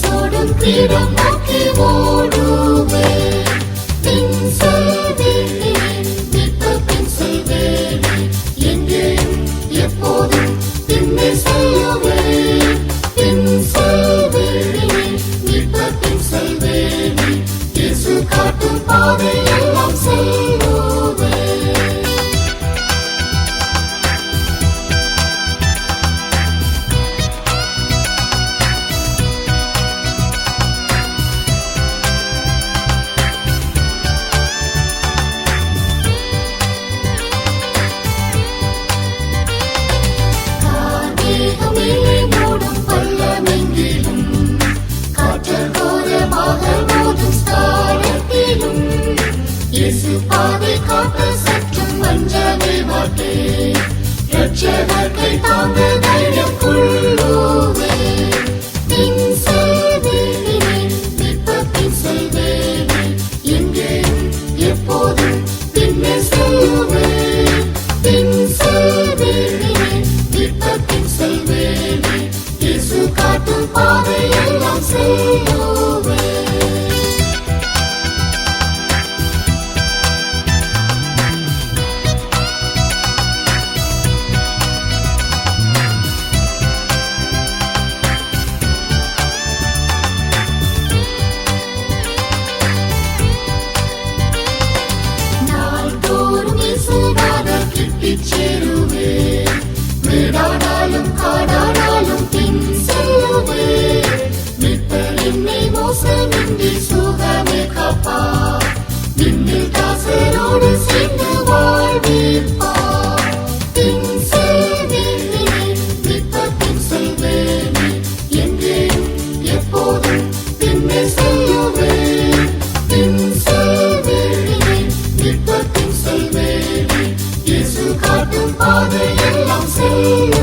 சோடும் கிரீடம் நோக்கி ஓடுவேன். பின் செல்வேனே, மீட்பு பின் செல்வேனே, எங்கேயும் எப்போதும் பின்னே செல்லுவேன். பின் செல்வேனே, மீட்பு பின் செல்வேனே, இயேசு காட்டும் பாதை எல்லாம் செல்லுவேன். மேலே மூடும் பள்ளமெங்கிலும், காற்றல் கோரமாக மோதும் ஸ்தானத்திலும், இயேசு பாதை காக்க சற்றும் வஞ்சமே மாட்டேன். இரட்சகர் கை தாங்க தைரியம் கொள்ளுவேன். பின் செல்வேனே, மீட்பு பின் செல்வேனே, எங்கேயும் எப்போதும் பின்னே செல்லுவேன். பின் செல்வேனே, மீட்பு பின் செல்வேனே, இயேசு காட்டும் பாதை எல்லாம் செல்லுவேன். நாள்தோறும் இயேசுநாதர் கிட்டிச் சேருவேன். வீடானாலும் காடானாலும் பின் செல்லுவேன். மீட்பர் என்னை மோசமின்றி சுகமே காப்பார். விண்ணில் தாசரோடு சேர்ந்து வாழ்விப்பார். பின் செல்வேனே, மீட்பர் பின் செல்வேனே, எங்கேயும் எப்போதும் பின்னே செல்லுவேன். பின் செல்வேனே, மீட்பர் பின் செல்வேனே, இயேசு காட்டும் பாதை எல்லாம் செல்லுவேன்.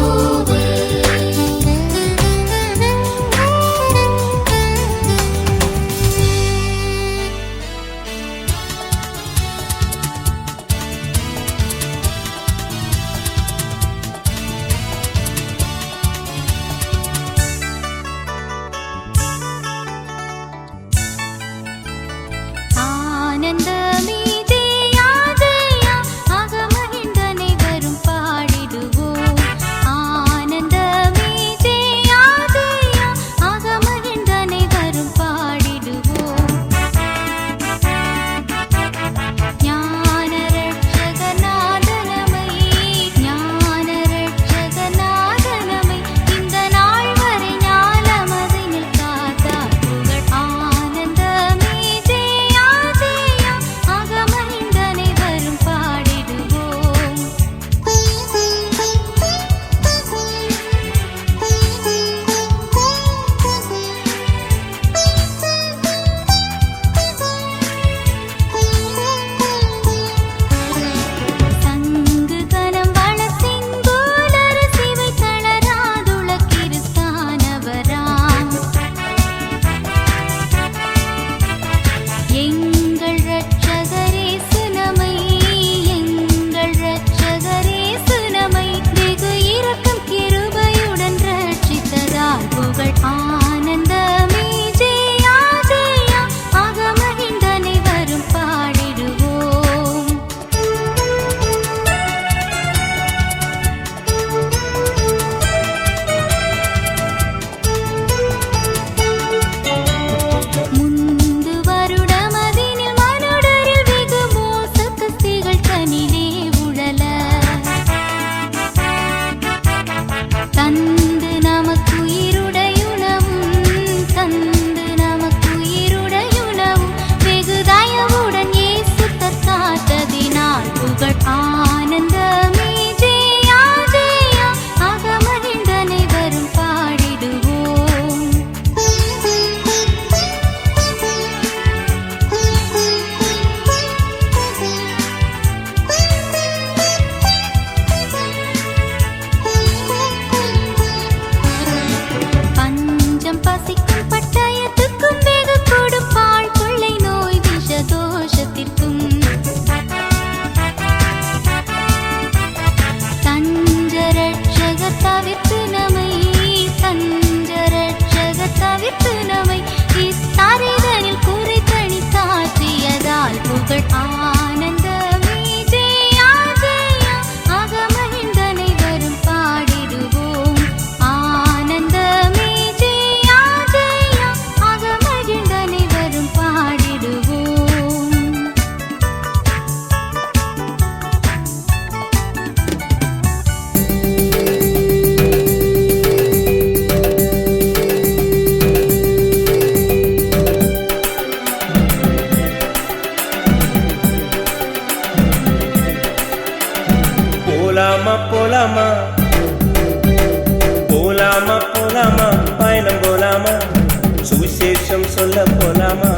சொல்ல போலாமா?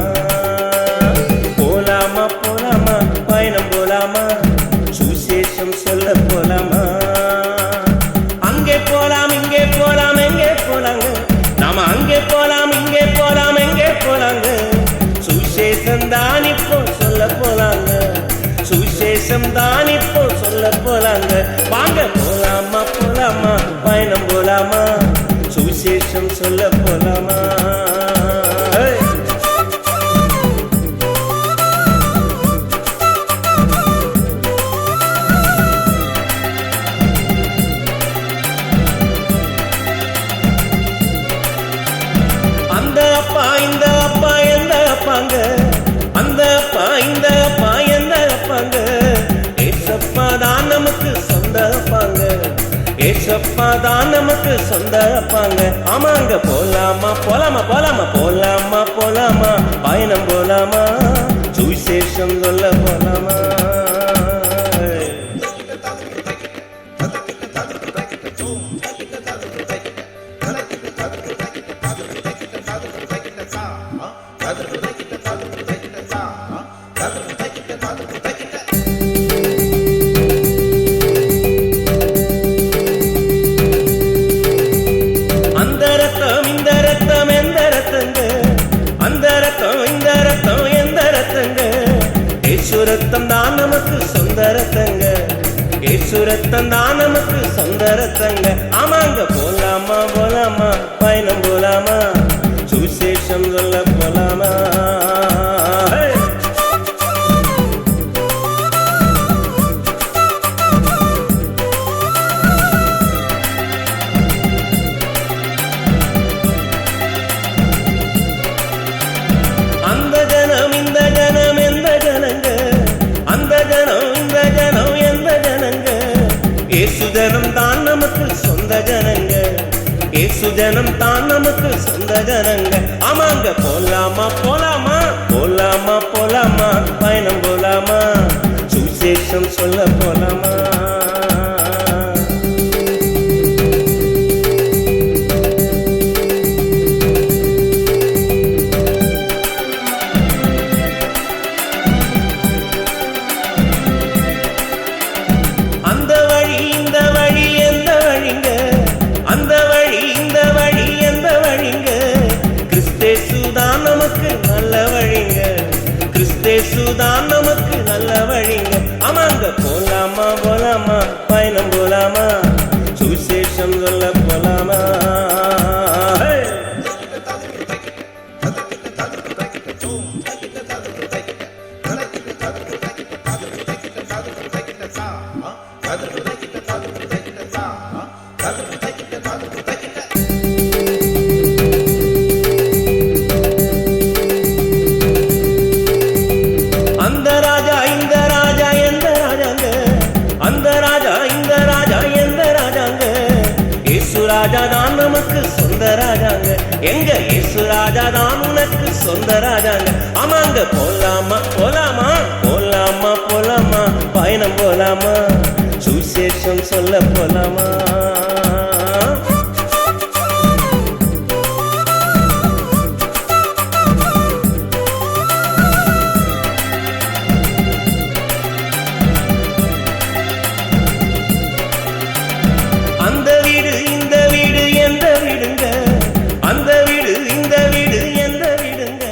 போலாமா போலாமா பயணம் போலாமா? சுவிசேஷம் சொல்ல போலாமா? அங்கே போலாம் இங்கே போலாம் எங்கே போலாங்க? நாம அங்கே போலாம் இங்கே போலாம் எங்கே போலாங்க? சுவிசேஷம் தான் இப்போ சொல்ல போலாங்க. சுவிசேஷம் தான் இப்போ சொல்ல போலாங்க. வாங்க போலாமா போலாமா பயணம் போலாமா? சுவிசேஷம் சொல்ல போலாமா? அந்த அப்பா இந்த அப்பா எந்த அப்பாங்க? அந்த அப்பா இந்த அப்பா எந்த அப்பாங்க? ஏசப்பா தான் நமக்கு சொந்த அப்பாங்க. ஏசப்பா தான் நமக்கு சொந்த அப்பாங்க. ஆமாங்க போலாமா போலாமா போலாமா போலாமா போலாமா பயணம் போலாமா? சுவிசேஷம் சொல்ல போலாமா? அந்த ரத்தம் இந்த ரத்தம் எந்த ரத்தங்க? அந்த ரத்தம் இந்த ரத்தம் எந்த ரத்தங்க? ஏசு ரத்தம் தான் நமக்கு சொந்த ரத்தங்க. ஏசு ரத்தம் தான் நமக்கு சொந்த ரத்தங்க. ஆமாங்க போலாமா போலாமா பயணம் போலாமா? சுவிசேஷம் சொல்ல போலாமா? அந்த ஜனம் இந்த ஜனம் எந்த ஜனங்க? அந்த ஜனம் இந்த ஜனம் எந்த ஜனங்க? ஏசு ஜனம் தான் நமக்கு சொந்த ஜனங்க. ஏசு ஜனம் தான் நமக்கு சொந்த ஜனங்க. ஆமாங்க போலாமா போலாமா போலாமா போலாமா பயணம் போலாமா? சுவிசேஷம் சொல்ல போலாமா? அந்த வழி இந்த வழி எந்த வழிங்க? அந்த வழி இந்த வழி எந்த வழிங்க? கிறிஸ்தேசு தான் நமக்கு நல்ல வழிங்க. கிறிஸ்தேசு தான் நமக்கு நல்ல வழிங்க. ஆமாங்க போலாமா போலாமா பயணம் போலாமா? சுவிசேஷம் சொல்ல போலாமா? அந்த ராஜா இந்த ராஜா எந்த ராஜாங்க? அந்த ராஜா இந்த ராஜா எந்த ராஜாங்க? ஏசு ராஜா தான் நமக்கு சொந்த ராஜாங்க. எங்க ஏசு ராஜா தான் உனக்கு சொந்த ராஜாங்க. ஆமாங்க போலாமா போலாமா போலாமா போலாமா பயணம் போலாமா? சுவிசேஷம் சொல்ல போலாமா? அந்த வீடு இந்த வீடு எந்த வீடுங்க? அந்த வீடு இந்த வீடு எந்த வீடுங்க?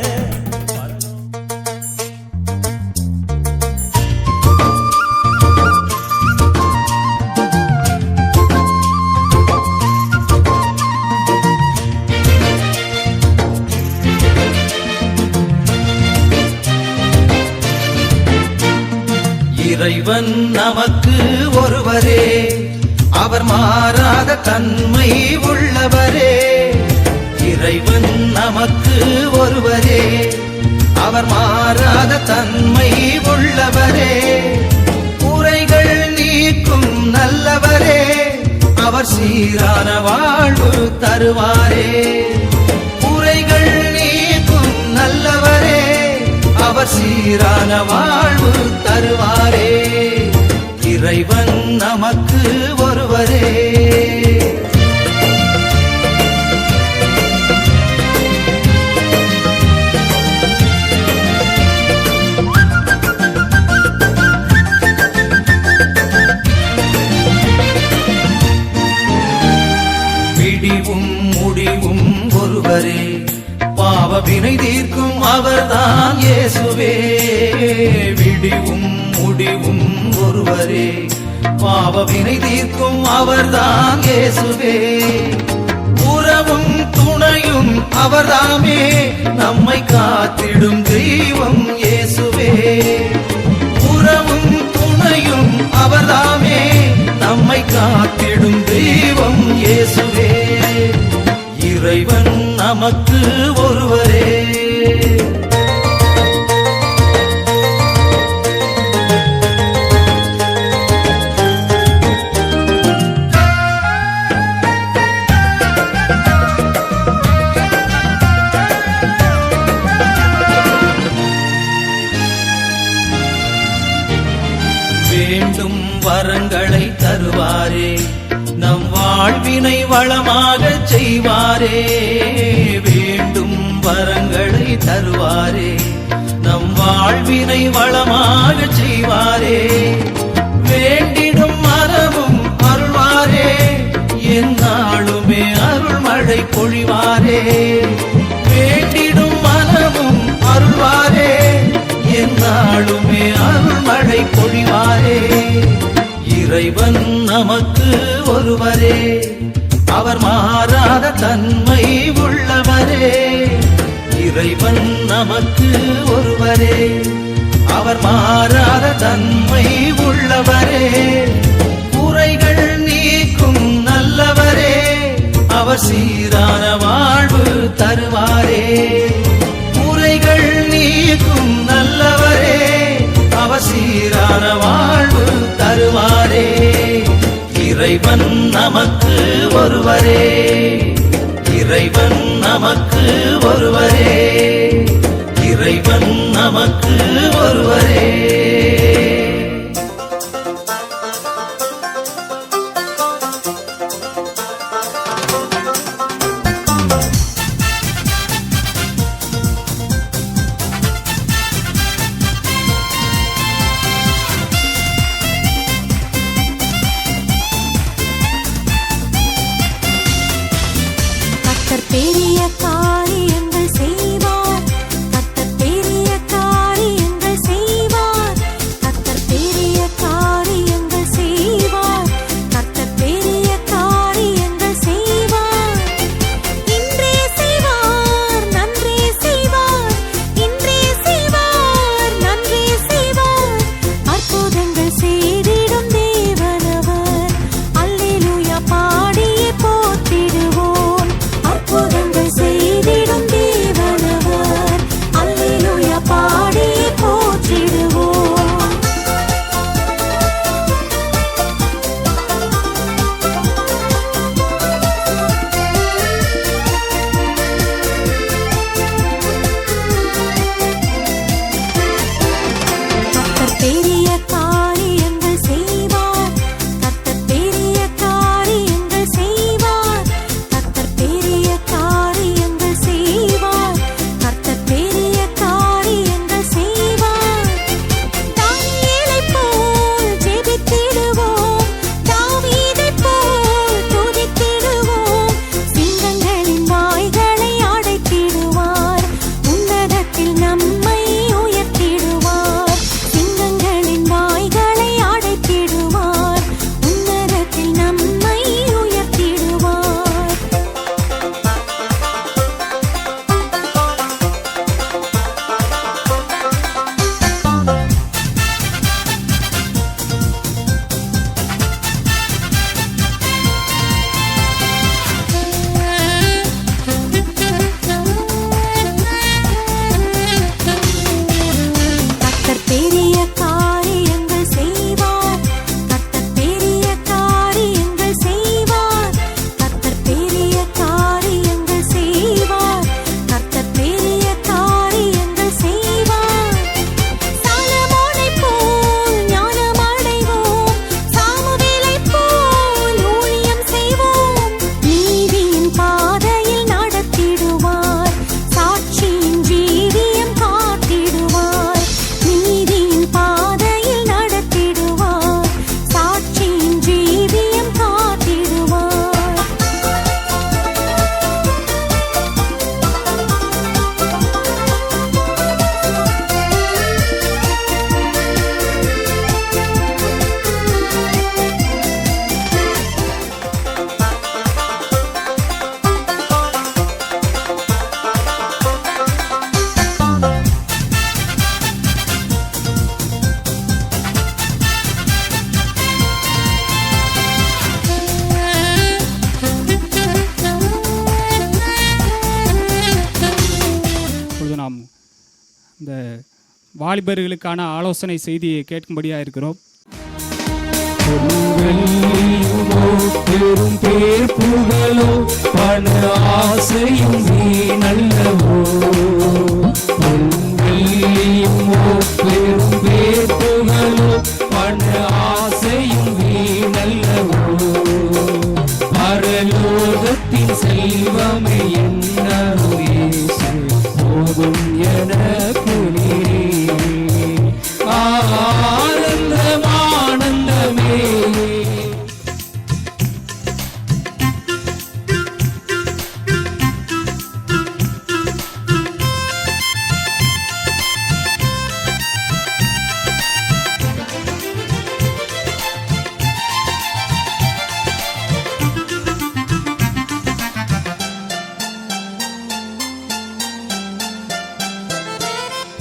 இறைவன் நமக்கு ஒருவரே, அவர் மாறாத தன்மை உள்ளவரே. இறைவன் நமக்கு ஒருவரே, அவர் மாறாத தன்மை உள்ளவரே. குறைகள் நீக்கும் நல்லவரே, அவர் சீரான வாழ்வு தருவாரே. குறைகள் நீக்கும் நல்லவரே, அவர் சீரான வாழ்வு தருவாரே. இறைவன் நமக்கு ஒருவரே. வினை தீர்க்கும் அவர்தான் இயேசுவே. விடிவும் முடிவும் ஒருவரே, பாவ வினை தீர்க்கும் அவர்தான் இயேசுவே. உறவும் துணையும் அவர்தாமே, நம்மை காத்திடும் தெய்வம் இயேசுவே. உறவும் துணையும் அவர்தாமே, நம்மை காத்திடும் தெய்வம் இயேசுவே. இறைவன் நமக்கு ஒருவரே. வேண்டும் வரங்களை தருவாரே, நம் வாழ்வினை வளமாக செய்வாரே. வேண்டும் வரங்களை தருவாரே, நம் வாழ்வினை வளமாக செய்வாரே. வேண்டிடும் மரமும் அருள்வாரே, எந்நாளுமே அருள் மழை பொழிவாரே. வேண்டிடும் மனமும் அருள்வாரே, எந்நாளுமே அருள் மழை பொழிவாரே. இறைவன் நமக்கு ஒருவரே, அவர் மாறாத தன்மை உள்ளவரே. இறைவன் நமக்கு ஒருவரே, அவர் மாறாத தன்மை உள்ளவரே. குறைகள் நீக்கும் நல்லவரே, அவர் சீரான வாழ்வு தருவாரே. குறைகள் நீக்கும் நல்லவரே, அவர் சீரான வாழ்வு தருவாரே. இறைவன் நமக்கு ஒருவரே, இறைவன் நமக்கு ஒருவரே, இறைவன் நமக்கு ஒருவரே. பெரிய காரியங்கள் செய்வார், கர்த்தர் பெரிய காரியங்கள் செய்வார், கர்த்தர் பெரிய காரியங்கள் செய்வார், கர்த்தர் பெரிய காரியங்கள் செய்வார். இன்றே செய்வார், நன்றே செய்வார், இன்றே செய்வார், நன்றே செய்வார். அற்புதங்கள் செய்திடும் தேவனவர், அல்லேலூயா பாடியே போற்றிடுவோம். அற்புதங்கள் செய்திடும் தேவனவர், அல்லேலூயா பாடியே போற்றிடுவோம். கர்த்தர் பெரிய காரியங்கள் செய்வார், கர்த்தர் பெரிய காரியங்கள் செய்வார், கர்த்தர் பெரிய காரியங்கள் செய்வார், கர்த்தர் பெரிய காரியங்கள் செய்வார். தானியேலைப் போல் ஜெபித்திடுவோம், தாவீதைப் போல் துதித்திடுவோம். சிங்கங்களின் வாய்களை அடைத்திடுவார், உன்னதத்தில் நம்மை உயர்த்திடுவார். சிங்கங்களின் வாய்களை அடைத்திடுவார், உன்னதத்தில் நம்மை உயர்த்திடுவார். இந்த வாலிபர்களுக்கான ஆலோசனை செய்தியை கேட்கும்படியாக இருக்கிறோம். பெரும் பேர் புகழோ பண ஆசையும் நல்லவோ பெரும் பேர் புகழோ பண ஆசையும் நல்லவோ பரலோகத்தின் செல்வமே என்னருமே போதும் என புனிரே ஆனந்தமானந்தமே.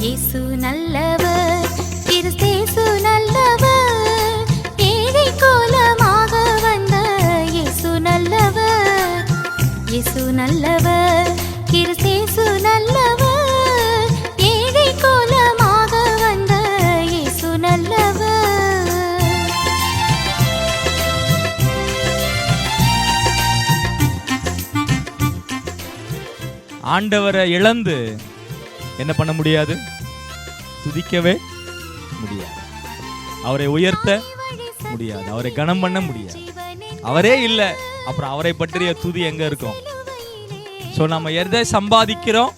இயேசு நல்லவர், கிறிஸ்தேசு நல்லவர், ஏழை கோலமாக வந்த இயேசு நல்லவர். இயேசு நல்லவர், கிறிஸ்தேசு நல்லவர், ஏழை கோலமாக வந்த இயேசு நல்லவர். ஆண்டவரை இழந்து என்ன பண்ண முடியாது? துதிக்கவே முடியாது. அவரை உயர்த்த முடியாது. அவரை கனம் பண்ண முடியாது. அவரே இல்லை, அப்புறம் அவரை பற்றிய துதி எங்க இருக்கும்? ஸோ நம்ம எதை சம்பாதிக்கிறோம்,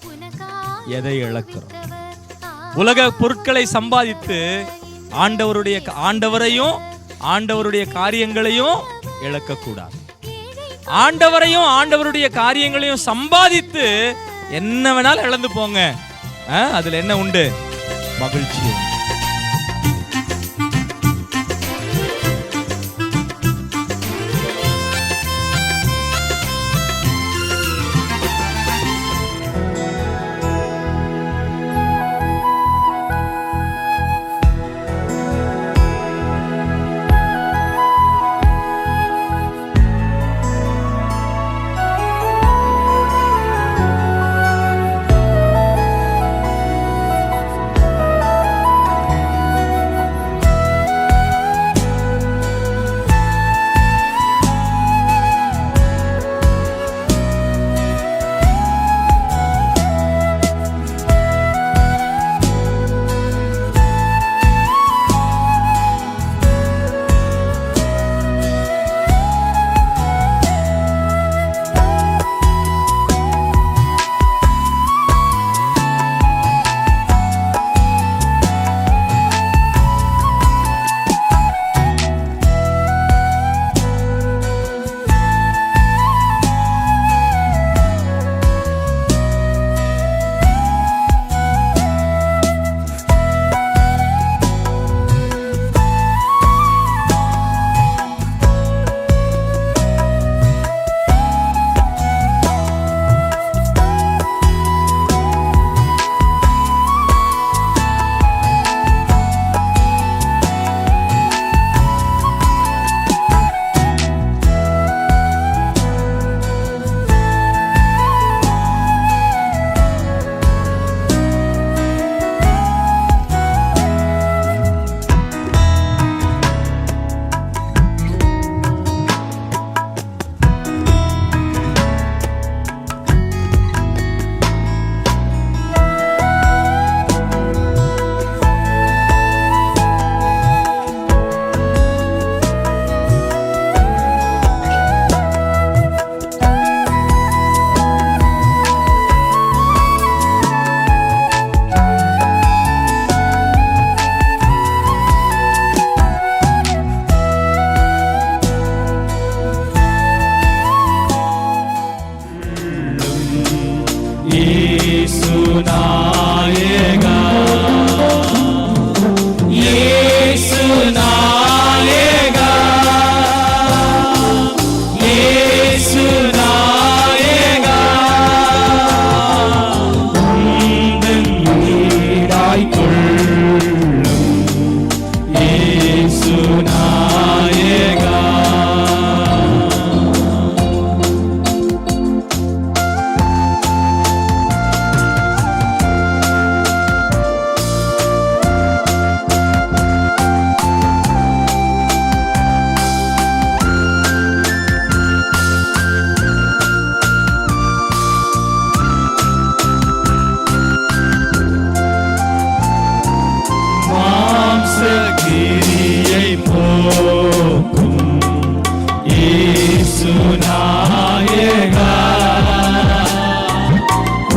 எதை இழக்கிறோம்? உலக பொருட்களை சம்பாதித்து ஆண்டவரையும் ஆண்டவருடைய காரியங்களையும் இழக்கக்கூடாது. ஆண்டவரையும் ஆண்டவருடைய காரியங்களையும் சம்பாதித்து என்ன வேணாலும் இழந்து போங்க, அதுல என்ன உண்டு? மகிழ்ச்சி.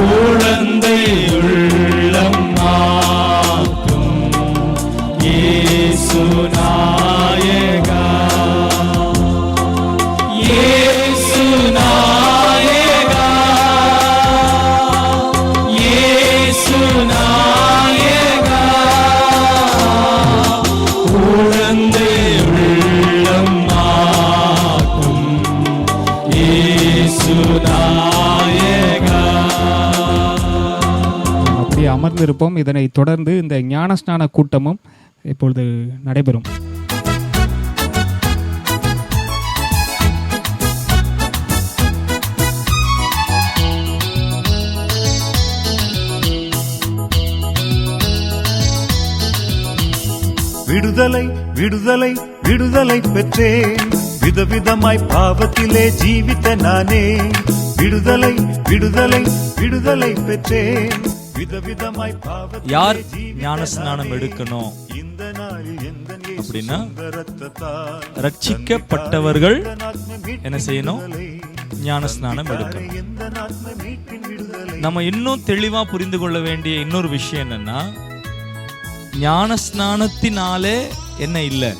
குழந்தை உள்ளம் மாற்றும் இயேசு நாயகா, இயேசு நாயகா, இயேசு நாயகா, குழந்தை உள்ளம் மாற்றும் இயேசு நாயகா. அப்படியே அமர்ந்திருப்போம். இதனை தொடர்ந்து இந்த ஞானஸ்நான கூட்டமும் இப்பொழுது நடைபெறும். விடுதலை விடுதலை விடுதலை பெற்றேன், விதவிதமாய் பாவத்திலே ஜீவித்த நானே. விடுதலை விடுதலை விடுதலை பெற்றேன், விதவிதமாய் பாவத்திலே யார் ஞானஸ்நானம் எடுக்கணும் இந்த நாளில் எந்தன் அப்படின்னா, ரத்தத்தால் ரட்சிக்கப்பட்டவர்கள் என்ன செய்யணும்? ஞானஸ்நானம் எடுக்கணும். எந்த ஆத்ம மீட்பின் விடுதலை. நம்ம இன்னும் தெளிவா புரிந்து கொள்ள வேண்டிய இன்னொரு விஷயம் என்னன்னா, ஞானஸ்நானத்தினாலே என்ன இல்லை?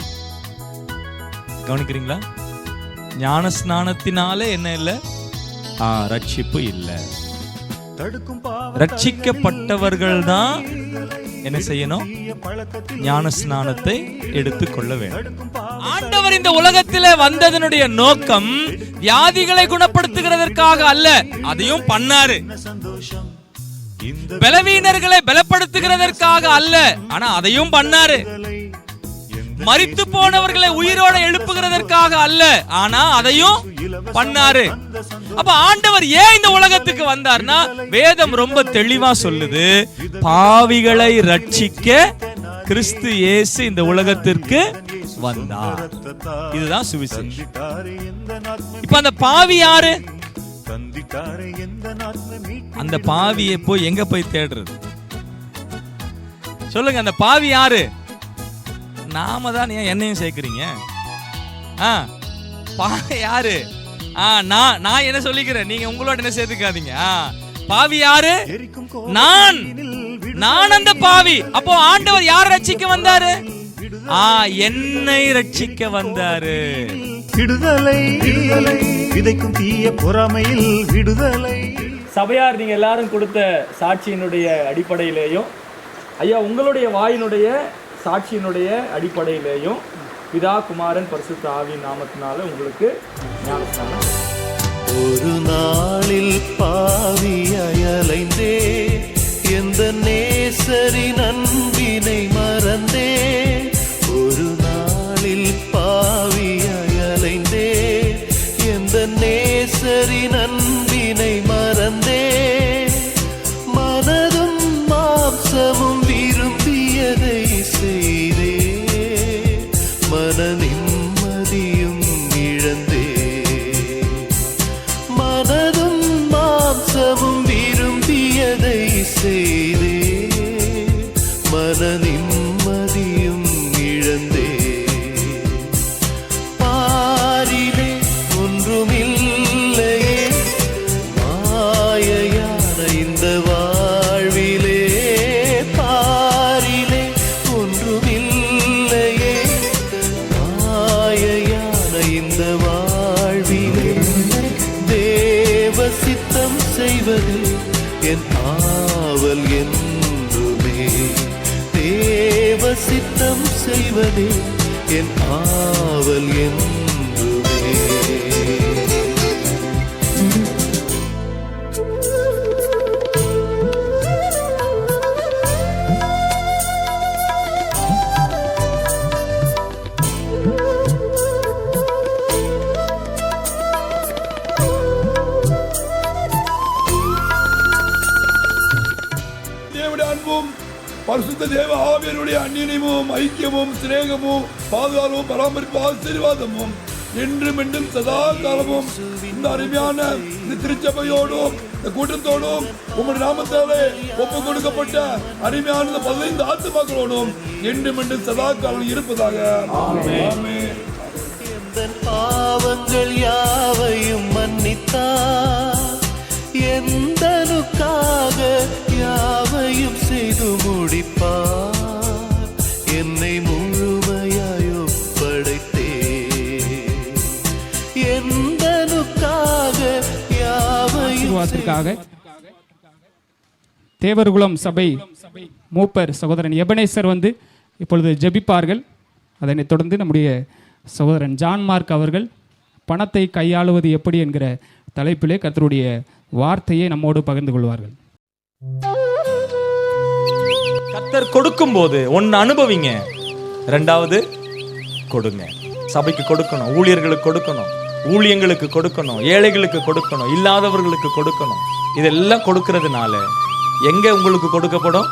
கவனிக்கிறீங்களா? ஞானஸ்நானத்தினாலே என்ன இல்லை? ரட்சிப்பு இல்லை. ரட்சிக்கப்பட்டவர்கள் தான் என்ன செய்யணும்? ஞானஸ்நானத்தை எடுத்துக்கொள்ள வேண்டும். ஆண்டவர் இந்த உலகத்திலே வந்ததனுடைய நோக்கம் வியாதிகளை குணப்படுத்துகிறதற்காக அல்ல, அதையும் பண்ணாரு. பலவீனர்களை பலப்படுத்துகிறதற்காக அல்ல, ஆனா அதையும் பண்ணாரு. மரித்து போனவர்களை உயிரோட எழுப்புகிறதற்காக அல்ல, ஆனா அதையும் பண்ணாரு. அப்ப ஆண்டவர் ஏன் இந்த உலகத்துக்கு வந்தார்னா, வேதம் ரொம்ப தெளிவா சொல்லுது, பாவிகளை ரட்சிக்க கிறிஸ்து இயேசு இந்த உலகத்திற்கு வந்தார். இதுதான் சுவிசேஷம். இப்ப அந்த பாவி யாரு? அந்த பாவியை போய் எங்க போய் தேடுறது? சொல்லுங்க, அந்த பாவி யாரு? நாம தான். ஏன் என்னையும் சேர்க்கிறீங்க? பாவி யாரு? நான் என்ன சொல்லிக்கிறேன், நீங்க உங்களோட என்ன சேர்த்துக்காதீங்க. பாவி யாரு? நான் அந்த பாவி. அப்போ ஆண்டவர் யார் ரட்சிக்க வந்தாரு? என்னை ரட்சிக்க வந்தாரு. விடுதலை விடுதலை விதைக்கும் தீய பொறாமையில் விடுதலை. சபையார் நீங்க எல்லாரும் கொடுத்த சாட்சியினுடைய அடிப்படையிலேயும், ஐயா உங்களுடைய வாயினுடைய சாட்சியினுடைய அடிப்படையிலேயும் பிதா குமாரன் பரிசுத்த ஆவியின் நாமத்தினால உங்களுக்கு ஞானஸ்நானம். ஒரு நாளில் பாவியாய் அலைந்தே, எந்த நேசரின் அன்பினை மறந்தே. ஒரு நாளில் பாவியாய் அலைந்தே, எந்த நேசரின் அன்பினை மறந்தே. மனதும் மாம்சமும் விரும்பியதை செய்தே, மன நிம்மதியும் இழந்தே. மனதும் மாம்சமும் விரும்பியதை செய்தே, மன நிம்மதியும் இழந்தே. பாரிலே ஒன்றுமில்லையே, மாயையான இந்த வாழ்விலே. பாரிலே ஒன்றுமில்லையே, மாயையான இந்த வாழ்விலே. தேவ சித்தம் செய்வது என் ஆவல் என்றுமே, தேவ சித்தம் செய்வதே என் ஆவல் என்றுமே. பரிசுத்த தேவ ஆவியருடைய அந்நியமும் ஐக்கியமும் சிநேகமும் பாதுகாப்பும் பராமரிப்பு ஆசீர்வாதமும் என்றும் என்றும் சதா காலமும் இந்த அருமையான இந்த திருச்சபையோடும் இந்த கூட்டத்தோடும் உங்களுடைய நாமத்தாலே ஒப்பு கொடுக்கப்பட்ட அருமையான 15 ஆத்துமாக்களோடும் என்றும் என்றும் சதா காலம் இருப்பதாக. பாவங்கள் யாவையும் மன்னித்தார், எந்தனுக்காக யாவையும் செய்து முடிப்பார். என்னை முழுமையாய் ஒப்படைத்தே எந்தனுக்காக யாவையும் ஆசீர்வாதத்திற்காக தேவர்குளம் சபை மூப்பர் சகோதரன் எபனேசர் வந்து இப்பொழுது ஜெபிப்பார்கள். அதனைத் தொடர்ந்து நம்முடைய சகோதரன் ஜான் மார்க் அவர்கள் பணத்தை கையாளுவது எப்படி என்கிற தலைப்பிலே கர்த்தருடைய வார்த்தையை நம்மோடு பகிர்ந்து கொள்வார்கள். கர்த்தர் கொடுக்கும் போது ஒன்னு அனுபவிங்க, ரெண்டாவது கொடுங்க. சபைக்கு கொடுக்கணும், ஊழியர்களுக்கு கொடுக்கணும், ஊழியங்களுக்கு கொடுக்கணும், ஏழைகளுக்கு கொடுக்கணும், இல்லாதவர்களுக்கு கொடுக்கணும். இதெல்லாம் கொடுக்கிறதுனால எங்க உங்களுக்கு கொடுக்கப்படும்?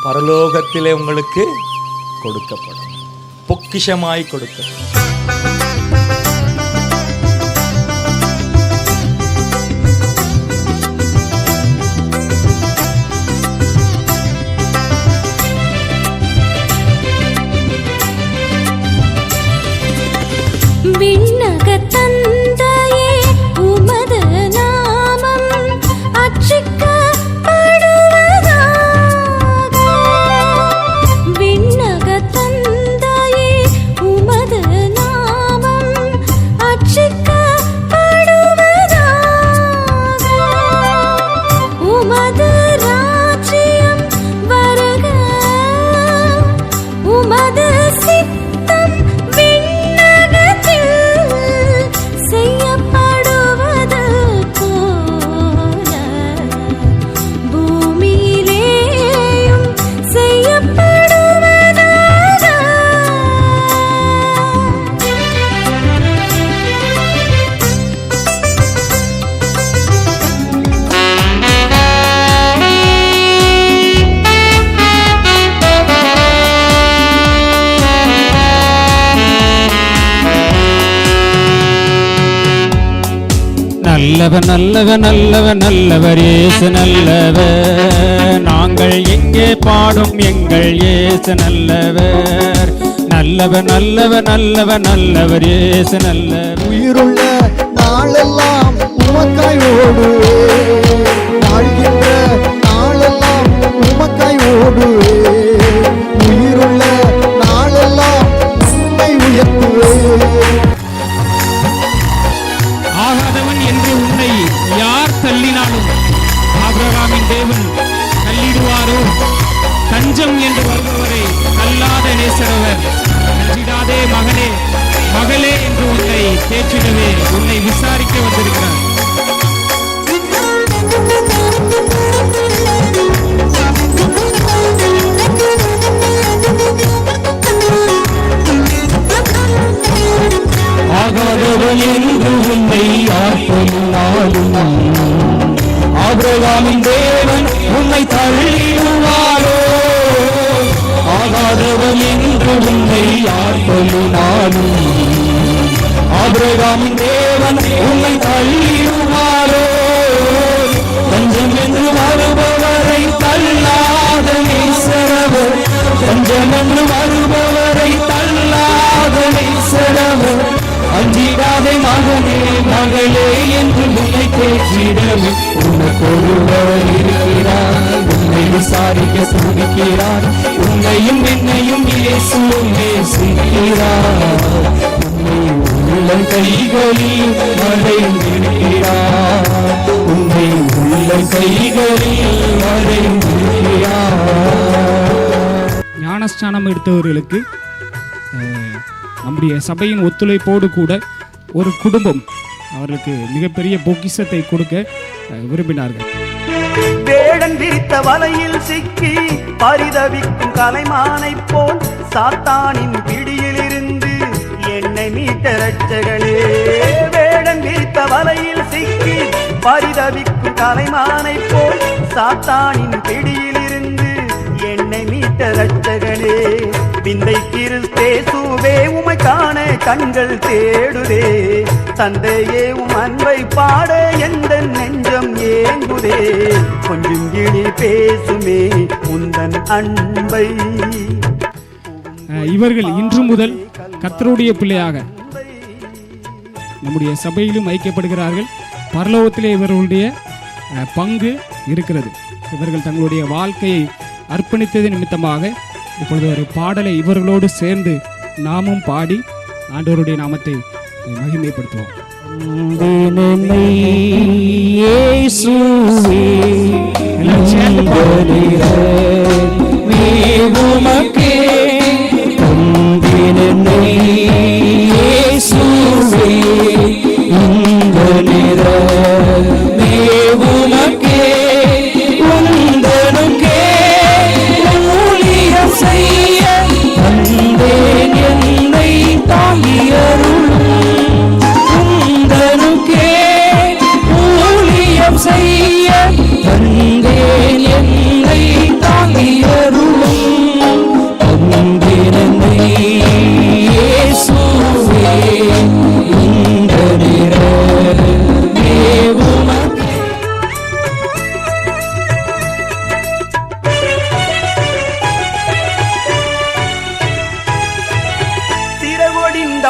பரலோகத்திலே உங்களுக்கு கொடுக்கப்படும், பொக்கிஷமாய் கொடுக்கப்படும். விண்ணகத் தந்தையே உமது நாமம் அர்ச்சிக்கப்படுவதாக. விண்ணகத் தந்தையே உமது நாமம் அர்ச்சிக்கப்படுவதாக. உமது ராஜ்யம் வருக, உமது சித்தம் செய்யப்படுவது போல பூமியிலேயும் செய்யப்படுவதாக. நல்லவர் நல்லவர் நல்லவர் நல்லவர் இயேசு நல்லவர். நாங்கள் எங்கே பாடும் எங்கள் இயேசு நல்லவர். நல்லவர் நல்லவர் நல்லவர் நல்லவர் இயேசு நல்லவர். உயிருள்ள நாளெல்லாம் உமக்காய் ஓடுவே, வாழ்கின்ற நாளெல்லாம் உமக்காய் ஓடுவே. உயிருள்ள நாளெல்லாம் உம்மை உயர்த்துவே. ஆகாதவன் என்று உன்னை யார் தள்ளினாலும் ஆபிரகாமின் தேவன் தள்ளிடுவாரோ? தஞ்சம் என்று வருபவரை தள்ளாத நேசரவர். நஞ்சிடாதே மகனே மகளே என்று உன்னை தேற்றிடவே உன்னை விசாரிக்க வந்திருக்கிறார். ஆகாதவன் என்று உன்னை ஆட்கொள்ளாலும் ஆபிரகாமின் தேவன் உன்னை தள்ளிடுவாரோ? ஆகாதவன் என்று உன்னை ஆட்கொள்ளாலும் ஆபிரகாமின் தேவன் உன்னை தள்ளிடுவாரோ? தஞ்சம் என்று வருபவரை தள்ளாத நேசரவர். தஞ்சம் என்று வருபவரை தள்ளாத நேசரவர். அஞ்சிடாதே மகனே மகளே என்று உன்னை தேற்றிடவே உனக்கொருவர் இருக்கிறார். உன்னை விசாரிக்க சோதிக்கிறார். உன்னையும் என்னையும் இயேசு நேசிக்கிறார். உன்னை உள்ள கைகளில் மறைந்திருக்கிறார். உன்னை உள்ள கைகளில் மறைந்திருக்கிறார். ஞானஸ்நானம் எடுத்தவர்களுக்கு நம்முடைய சபையின் ஒத்துழைப்போடு கூட ஒரு குடும்பம் அவர்களுக்கு மிகப்பெரிய பொக்கிஷத்தை கொடுக்க விரும்பினார்கள். வேடன் விரித்த வலையில் சிக்கி பரிதவிக்கும் கலைமானை போல் சாத்தானின் பிடியிலிருந்து என்னை மீட்ட ரட்சகனே. வேடன் விரித்த வலையில் சிக்கி பரிதவிக்கும் கலைமானை போல் சாத்தானின் பிடியிலிருந்து என்னை மீட்ட ரட்சகனே. விந்தை கிறிஸ்தேசுவே உமை காண கண்கள் தேடுதே. தந்தையே உம் அன்பை பாட எந்த நெஞ்சம் ஏங்குதே. கொஞ்சம் கிளி பேசுமே உந்தன் அன்பை. இவர்கள் இன்று முதல் கர்த்தருடைய பிள்ளையாக நம்முடைய சபையிலும் ஐக்கியப்படுகிறார்கள். பரலோகத்திலே இவர்களுடைய பங்கு இருக்கிறது. இவர்கள் தங்களுடைய வாழ்க்கையை அர்ப்பணித்தது நிமித்தமாக இப்பொழுது ஒரு பாடலை இவர்களோடு சேர்ந்து நாமும் பாடி ஆண்டவருடைய நாமத்தை மகிமைப்படுத்துவோம்.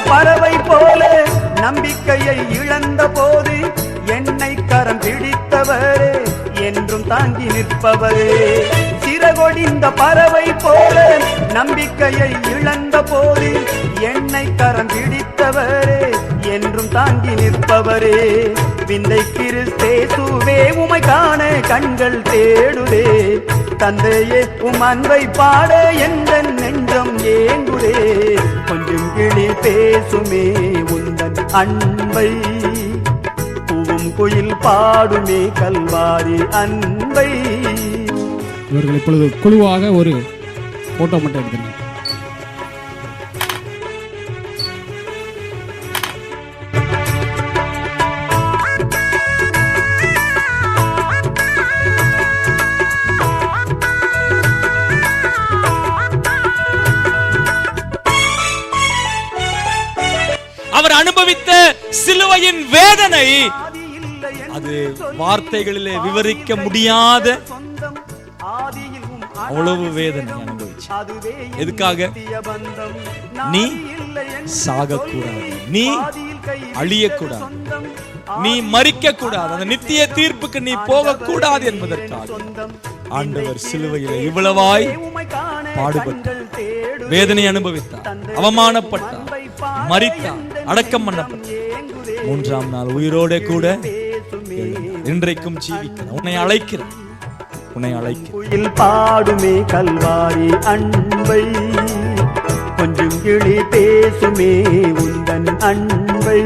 பறவை போல நம்பிக்கையை இழந்த போது என்னை கரம் பிடித்தவரே என்றும் தாங்கி நிற்பவரே. சிறகொடிந்த பறவை போல நம்பிக்கையை இழந்த போது என்னை கரம் பிடித்தவரே என்றும் தாங்கி நிற்பவரே. விந்தை கிறிஸ்தேசுவே உமை காண கண்கள் தேடுதே. தந்தையே உம் அன்பை பாட எந்த நெஞ்சம் ஏங்குதே. கொஞ்சம் கிளி பேசுமே உந்தன் அன்பை, பூவும் குயில் பாடுமே கல்வாரி அன்பை. இவர்கள் இப்பொழுது குழுவாக ஒரு போட்டோ மட்டும் எடுத்துங்க. அவர் அனுபவித்த சிலுவையின் வேதனை அது வார்த்தைகளிலே விவரிக்க முடியாத அவ்வளவு வேதனை அனுபவிச்சு. எதுக்காக? நீ சாகக்கூடாது, நீ அழியக்கூடாது, நீ மரிக்க கூடாது, அந்த நித்திய தீர்ப்புக்கு நீ போகக்கூடாது என்பதற்காக ஆண்டவர் சிலுவையில் இவ்வளவாய் பாடுபட்டார், வேதனை அனுபவித்தார், அவமானப்பட்டார், மரித்தார், அடக்கம் பண்ணப்பட்டார். மூன்றாம் நாள் உயிரோட கூட இன்றைக்கும் ஜீவிக்கிறார். உன்னை அழைக்கிறார், உன்னை அழைக்கிறார். பாடுமே கல்வாரி அன்பை, கொஞ்சம் கிளி பேசுமே உந்தன் அன்பை,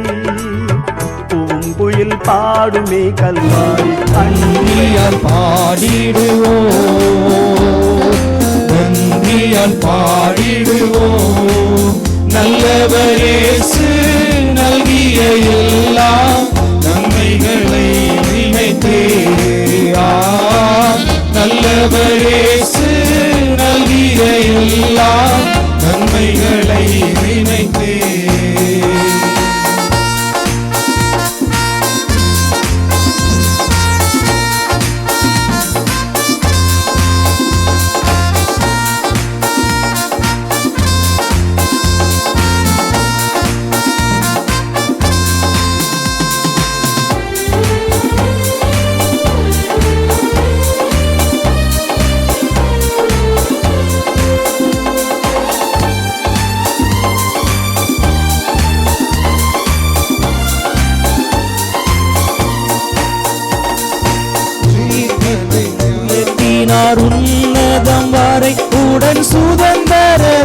பூங்குயில் பாடுமே கல்வாரி அன்பியால் பாடிடுவோம், நன்றியால் பாடிடுவோம். நல்லவர் இயேசு நல்கிய எல்லா நன்மைகளை நினைத்தே. நல்லவர் இயேசு நல்கிய எல்லா நன்மைகளை நினைத்தே. உன்னதம் வரை உடன் சுதந்திரராயிருக்க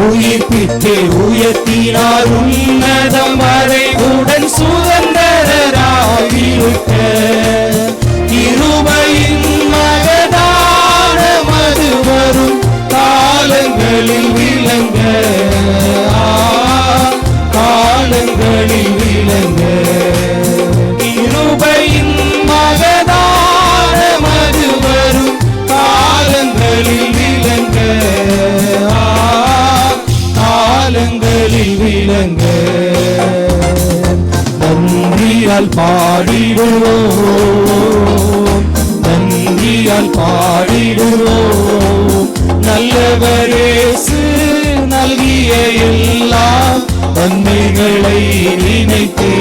உயிர்ப்பித்தே உயர்த்தினார். உன்னதம் வரை உடன் சுதந்திரராயிருக்க கிருபையின் மகதான மது வரும் காலங்களில் விளங்க, காலங்களில் விளங்க. கிருபையின் மகதான மது வரும் காலங்களில் விளங்க, காலங்களில் விளங்க. நன்றியால் பாடிடுவோம், நன்றியால் பாடிடுவோம். நல்லவர் இயேசு நல்கிய எல்லா நன்மைகளை நினைத்தே.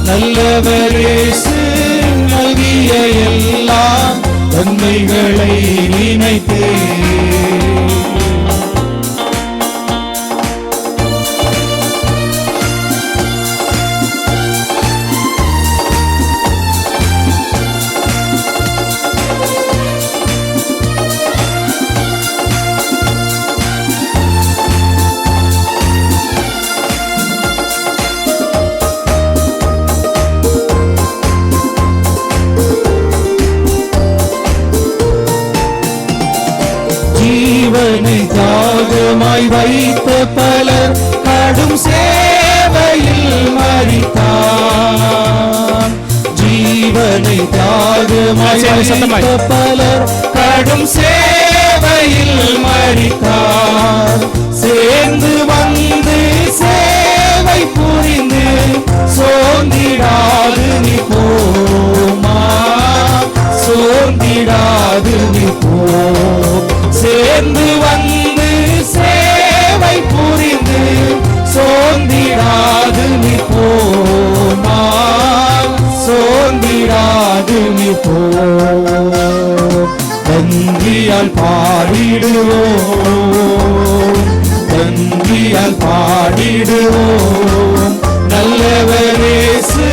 நல்லவர் இயேசு நல்கிய எல்லா நன்மைகளை நினைத்தே ஜீவனை தியாகமாய் வைத்த பலர் கடும் சேவையில் மரித்தார். ஜீவனை தியாகமாய் வைத்த பலர் கடும் சேவையில் மரித்தார். சேர்ந்து வந்து சேவை புரிந்து சோர்ந்திடாது நீ போமா, சோர்ந்திடாது நீ போ. சேர்ந்து வந்து சேவை புரிந்து சோர்ந்திடாது நீ போமா, சோர்ந்திடாது நீ போ. நன்றியால் பாடிடுவோம், நன்றியால் பாடிடுவோம். நல்லவர் இயேசு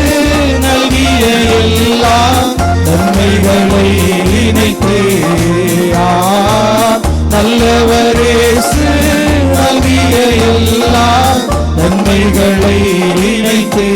நல்கிய எல்லா நன்மைகளை நினைத்தே. நல்லவர் இயேசு நல்கிய எல்லா நன்மைகளை நினைத்தே.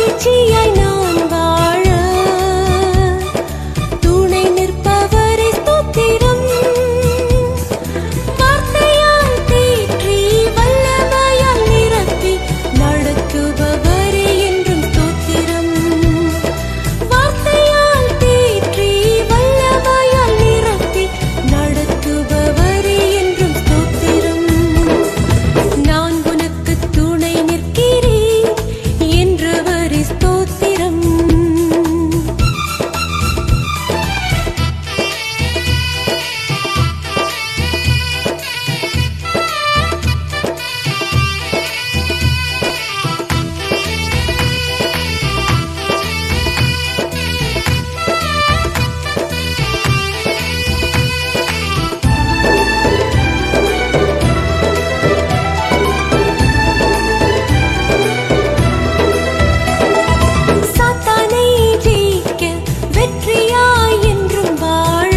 மகிழ்ச்சியாய் நான் வாழ துணை நிற்பவரை ஸ்தோத்திரம். வார்த்தையால் தேற்றி வல்லமையால் நிரப்பி நடத்துபவரே என்றும் ஸ்தோத்திரம். வார்த்தையால் தேற்றி வல்லமையால் நிரப்பி நடத்துபவரே என்றும் ஸ்தோத்திரம். நான் உனக்கு துணை நிற்கிறேன் என்றவரே ஸ்தோத்திரம். சாத்தானை ஜெயிக்க வெற்றியாய் என்றும் வாழ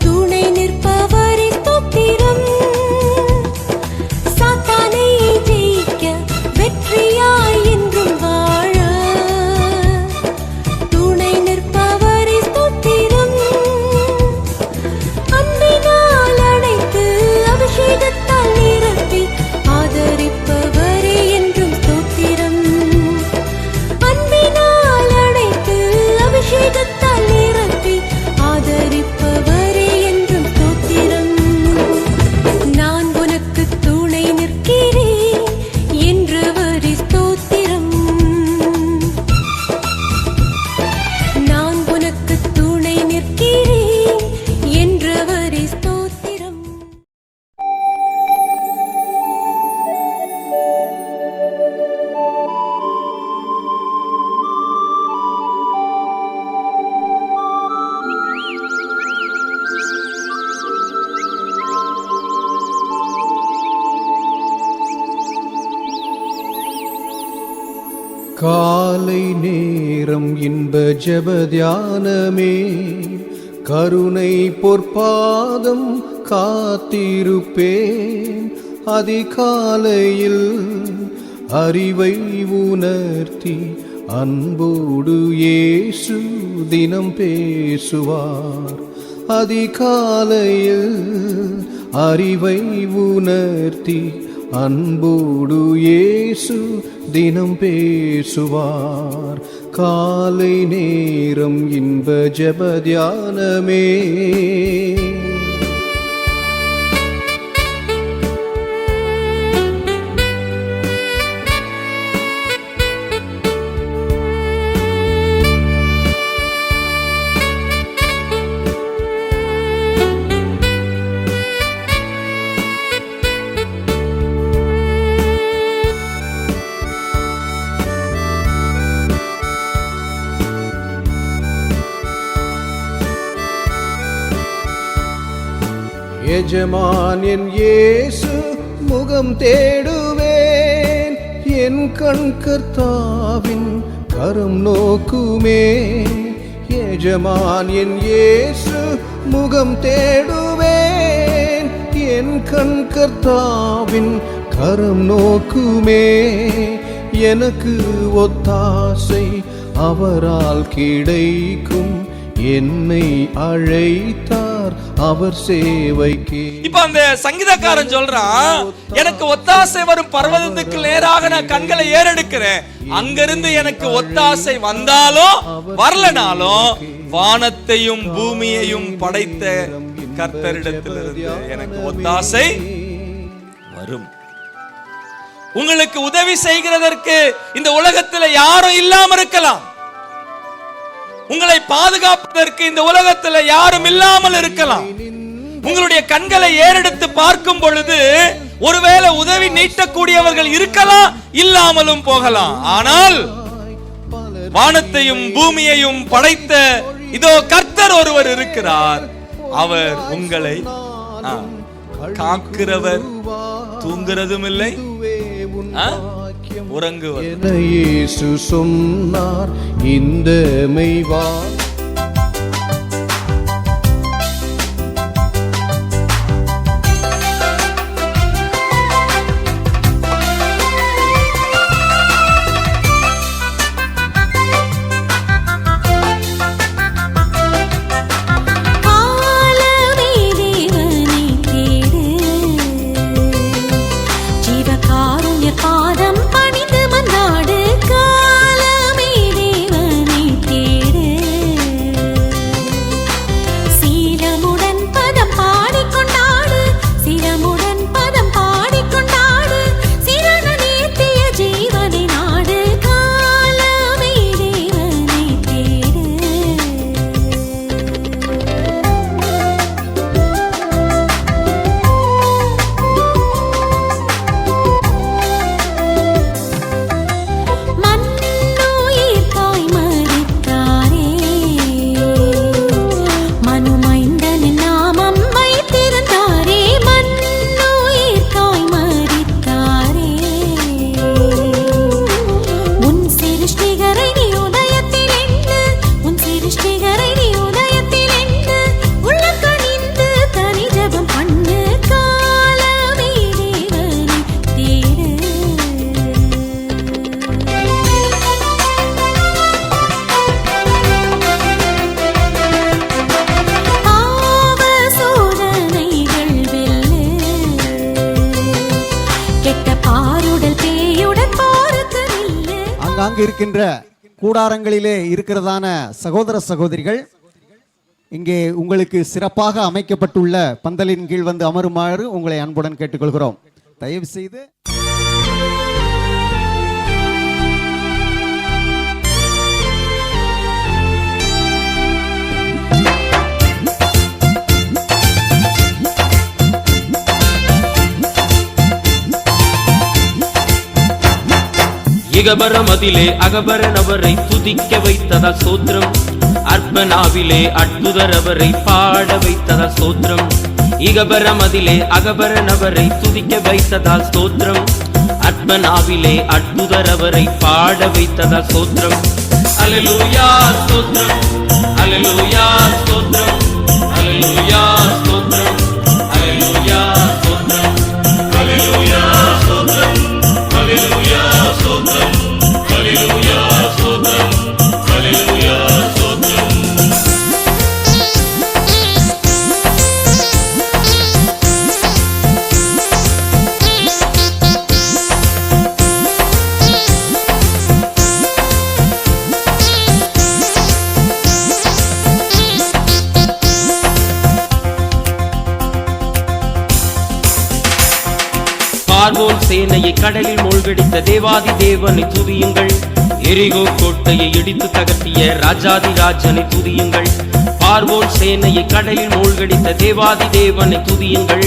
துணை நிற்பவரே ஸ்தோத்திரம். சாத்தானை ஜெயிக்க வெற்றியாய் என்றும் வாழ துணை நிற்பவரே ஸ்தோத்திரம். அன்பினால் அணைத்து அபிஷேகத்தால் நிரப்பி ஆதரிப்பவரே என்றும் ஸ்தோத்திரம். அன்பினால் அணைத்து அபிஷேகத்தால் நிரப்பி ஆதரிப்பவரே என்றும் ஸ்தோத்திரம். நான் உனக்கு துணை நிற்கிறேன் என்றவரே ஸ்தோத்திரம். நான் உனக்கு துணை நிற்கிறேன் என்றவரே ஸ்தோத்திரம். காலை நேரம் இன்ப ஜெப தியானமே, கருணை பொற்பாதம் காத்திருப்பேன். அதிகாலையில் அறிவை உணர்த்தி அன்போடு இயேசு தினம் பேசுவார். அதிகாலையில் அறிவை உணர்த்தி அன்போடு இயேசு தினம் பேசுவார். காலை நேரம் இன்ப ஜெப தியானமே. எஜமான் என் இயேசு முகம் தேடுவேன். என் கண் கர்த்தாவின் கரம் நோக்குமே. எஜமான் என் இயேசு முகம் தேடுவேன். என் கண் கர்த்தாவின் கரம் நோக்குமே. எனக்கு ஒத்தாசை அவரால் கிடைக்கும். என்னை அழைத்தார் அவர் சேவைக்கு. இப்ப அந்த சங்கீதக்காரன் சொல்றான், எனக்கு ஒத்தாசை வரும் பர்வதத்துக்கு நேராக நான் கண்களை ஏறெடுக்கிறேன். அங்கிருந்து எனக்கு ஒத்தாசை வந்தாலும் வரலனாலும் வானத்தையும் பூமியையும் படைத்த கர்த்தரிடத்திலிருந்து எனக்கு ஒத்தாசை வரும். உங்களுக்கு உதவி செய்கிறதற்கு இந்த உலகத்துல யாரும் இல்லாம இருக்கலாம். உங்களை பாதுகாப்பதற்கு இந்த உலகத்துல யாரும் இல்லாமல் இருக்கலாம். உங்களுடைய கண்களை ஏறெடுத்து பார்க்கும் பொழுது ஒருவேளை உதவி நீட்டக்கூடியவர்கள் இருக்கலாம், இல்லாமலும் போகலாம். ஆனால் வானத்தையும் பூமியையும் படைத்த இதோ கர்த்தர் ஒருவர் இருக்கிறார். அவர் உங்களை காக்கிறவர், தூங்குறதும் இல்லை, உறங்குவர். இயேசு சொன்னார் இந்த மெய்வா. பணிந்து மன்றாடு காலமே தேவனை தேடு சீலமுடன் பதம் பாடிக்கொண்டாடு சீலமுடன் பதம் பாடிக்கொண்டாடு சிறன நேர்த்திய ஜீவனை நாடு காலமே தேவனை தேடு மண்ணுயிர்காய் மரித்தாரே மனுமைந்தனின் நாமம் வைத்திருந்தாரே மண்ணுயிர்காய் மரித்தாரே உன் சிருஷ்டிகரை நீ உதயத்தில் எண்ணு உன் சிருஷ்டிகரை நீ உதயத்தில் எண்ணு உள்ள கனிந்து தனி ஜெபம் பண்ணு காலமே தேவனை தேடு பாவ சோதனைகள் வெல்லு கெட்ட பாருடல் பேயுடன் போருக்கு நில்லு ஆங்காங்கு இருக்கின்ற கூடாரங்களிலே இருக்கிறதான சகோதர சகோதரிகள் இங்கே உங்களுக்கு சிறப்பாக அமைக்கப்பட்டுள்ள பந்தலின் கீழ் வந்து அமருமாறு உங்களை அன்புடன் கேட்டுக்கொள்கிறோம். தயவு செய்து இகபரமதிலே அகபரனவரை துதிக்க வைத்ததால் சோத்திரம் அர்ப்பனாவிலே அற்புதரவரை பாட வைத்ததால் சோத்திரம் இகபரமதிலே அகபரனவரை துதிக்க வைத்ததால் ஸ்தோத்திரம் அர்ப்பனாவிலே அற்புதரவரை பாட வைத்ததால் சோத்திரம் அல்லேலூயா ஸ்தோத்திரம் அல்லேலூயா ஸ்தோத்திரம் அல்லேலூயா ஸ்தோத்திரம் அல்லேலூயா ஸ்தோத்திரம் அல்லேலூயா ஸ்தோத்திரம் அல்லேலூயா ஸ்தோத்திரம் அல்லேலூயா ஸ்தோத்திரம் அல்லேலூயா ஸ்தோத்திரம் பார்வோன் சேனையை கடலில் மூழ்கடித்த தேவாதி தேவனை துதியுங்கள் எரிகோ கோட்டையை இடித்து தகர்த்திய ராஜாதி ராஜனை துதியுங்கள் பார்வோன் சேனையை கடலில் மூழ்கடித்த தேவாதி தேவனை துதியுங்கள்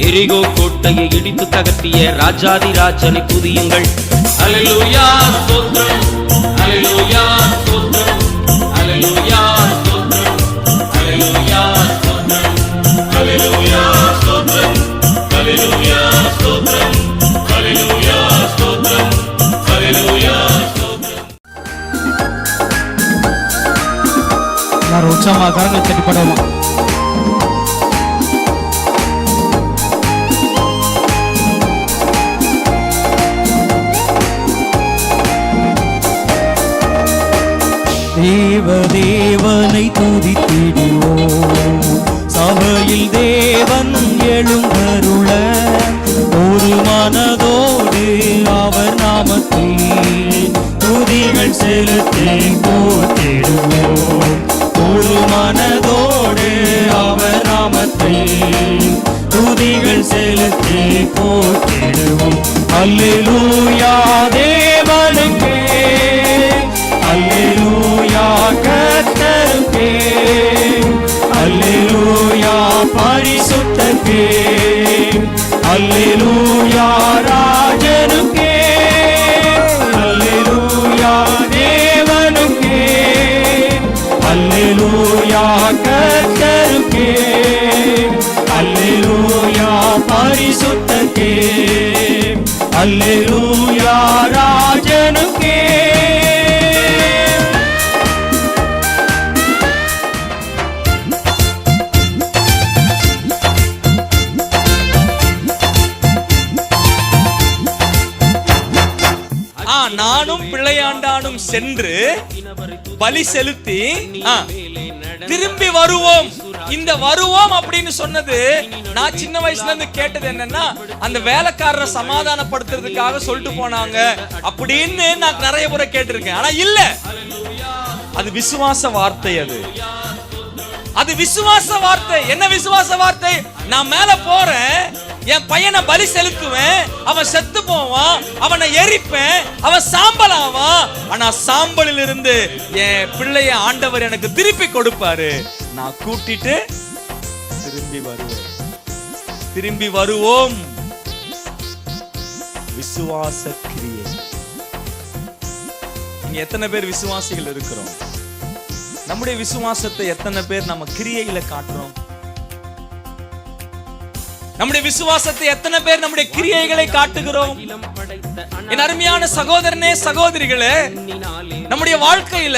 எரிகோ கோட்டையை இடித்து தகர்த்திய ராஜாதி ராஜனை துதியுங்கள் அல்லேலூயா ஸ்தோத்திரம் அல்லேலூயா ஸ்தோத்திரம் அல்லேலூயா ஸ்தோத்திரம் அல்லேலூயா ஸ்தோத்திரம் அல்லேலூயா ஸ்தோத்திரம் அல்லேலூயா ஸ்தோத்திரம் அல்லேலூயா ஸ்தோத்திரம் அல்லேலூயா ஸ்தோத்திரம். எல்லாரும் உற்சாகமாக கரங்கள் தட்டி பாடுவோமா? தேவனை துதித்திடுவோம் சபையில் தேவன் எழுந்தருள ஒரு மனதோடு அவர் நாமத்தை துதிகள் செலுத்தி போற்றிடுவோம் ஒரு மனதோடு அவர் நாமத்தை துதிகள் செலுத்தி போற்றிடுவோம் அல்லேலூயா தேவனுக்கே அல்லேலூயா கர்த்தருக்கே அல்லேலூயா பரிசுத்தருக்கே அல்லேலூயா ராஜனுக்கே அல்லேலூயா தேவனுக்கே அல்லேலூயா கர்த்தருக்கே அல்லேலூயா பரிசுத்தருக்கே அல்லேலூயா ராஜனுக்கே. நானும் பிள்ளையாண்டானும் சென்று பலி செலுத்தி திரும்பி வருவோம் இந்த வருவோம் அப்படின்னு சொன்னது நான் சின்ன வயசுல இருந்து கேட்டது என்னன்னா, அந்த வேலைக்காரரை சமாதானப்படுத்துறதுக்காக சொல்லிட்டு போனாங்க அப்படின்னு நான் நிறைய முறை கேட்டிருக்கேன். ஆனா இல்ல, அது விசுவாச வார்த்தை. அது விசுவாச வார்த்தை. என்ன விசுவாச வார்த்தை? நான் மேல போறேன், என் பையனை பலி செலுத்துவேன், அவன் செத்து போவான், அவனை எரிப்பேன், அவன் சாம்பல் ஆவான். ஆனா சாம்பலில் இருந்து என் பிள்ளைய ஆண்டவர் எனக்கு திருப்பி கொடுப்பாரு. நான் கூட்டிட்டு திரும்பி வருவேன். திரும்பி வருவோம். விசுவாச கிரியை. இங்க எத்தனை பேர் விசுவாசிகள் இருக்கிறோம்? நம்முடைய விசுவாசத்தை எத்தனை பேர் நம்ம கிரியையில காட்டுறோம்? நம்முடைய விசுவாசத்தை எத்தனை பேர் நம்முடைய கிரியைகளை காட்டுகிறோம்? என் அருமையான சகோதரனே, சகோதரிகளே, நம்முடைய வாழ்க்கையில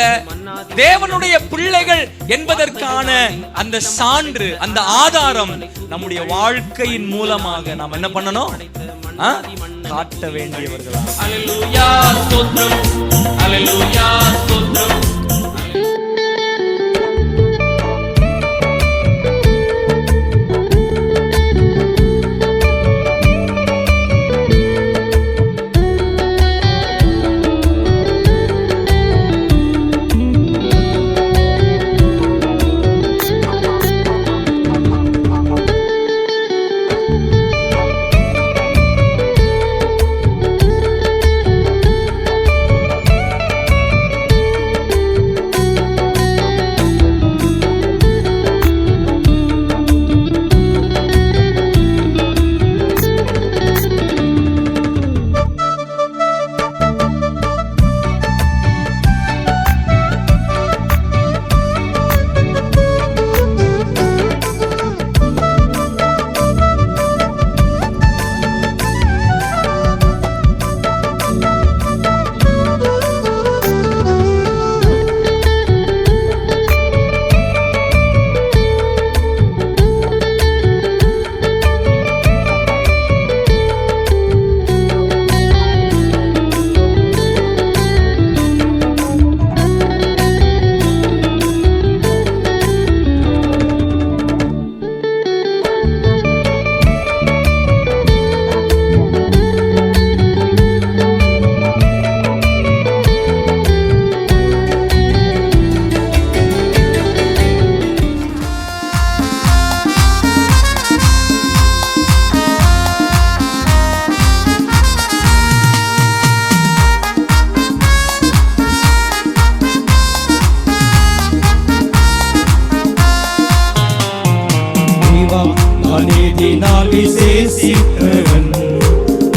தேவனுடைய பிள்ளைகள் என்பதற்கான அந்த சான்று, அந்த ஆதாரம் நம்முடைய வாழ்க்கையின் மூலமாக நாம் என்ன பண்ணணும்? காட்ட வேண்டியவர்களா? அல்லேலூயா ஸ்தோத்திரம், அல்லேலூயா ஸ்தோத்திரம். நீதினால் விசேஷித்தவன்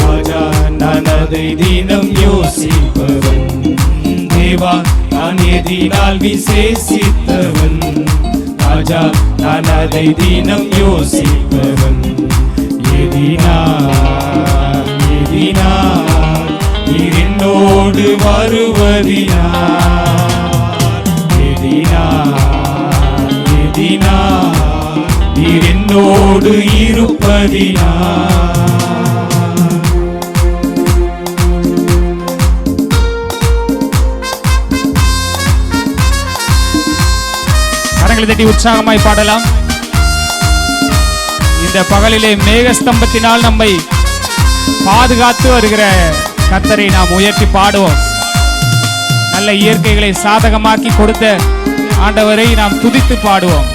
ராஜா, நான் அதை தினம் யோசிப்பவன். தேவா, நான் எதினால் விசேஷித்தவன் ராஜா, நான் அதை தினம் யோசிப்பவன். எதினால் நீர் என்னோடு வருவதினார், எதினால் நீர் என்னோடு இருப்பதினார். கரங்களை தட்டி உற்சாகமாய் பாடலாம். இந்த பகலிலே மேகஸ்தம்பத்தினால் நம்மை பாதுகாத்து வருகிற கர்த்தரை நாம் உயர்த்தி பாடுவோம். நல்ல இயற்கைகளை சாதகமாக்கி கொடுத்த ஆண்டவரை நாம் துதித்து பாடுவோம்.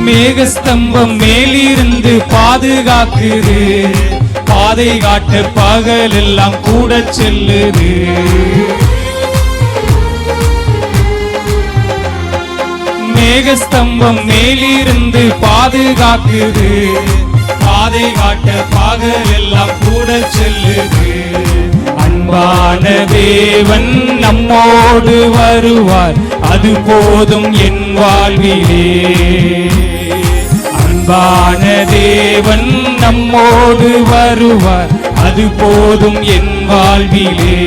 மேகஸ்தம்பம் மேலிருந்து பாதுகாக்குது, பாதை காட்ட பகல் எல்லாம் கூட செல்லுது. மேகஸ்தம்பம் மேலிருந்து பாதுகாக்குது, பாதை காட்ட பகல் எல்லாம் கூட செல்லுது. அன்பான தேவன் நம்மோடு வருவார், அது போதும் என் வாழ்விலே. அன்பான தேவன் நம்மோடு வருவார், அது போதும் என் வாழ்விலே.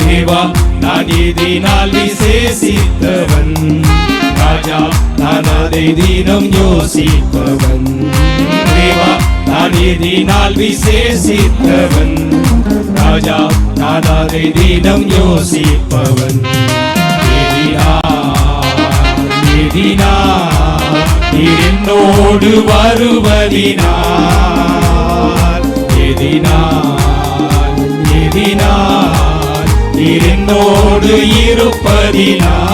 தேவா, நான் எதினால் விசேஷித்தவன் ராஜா நான் அதை தினம் யோசிப்பவன். தேவா நான் எதினால் விசேஷித்தவன். ராஜா நான் அதை தினம் யோசிப்பவன். எதினால் நீர் என்னோடு வருவதினால், எதினால் நீர் என்னோடு இருப்பதினால்.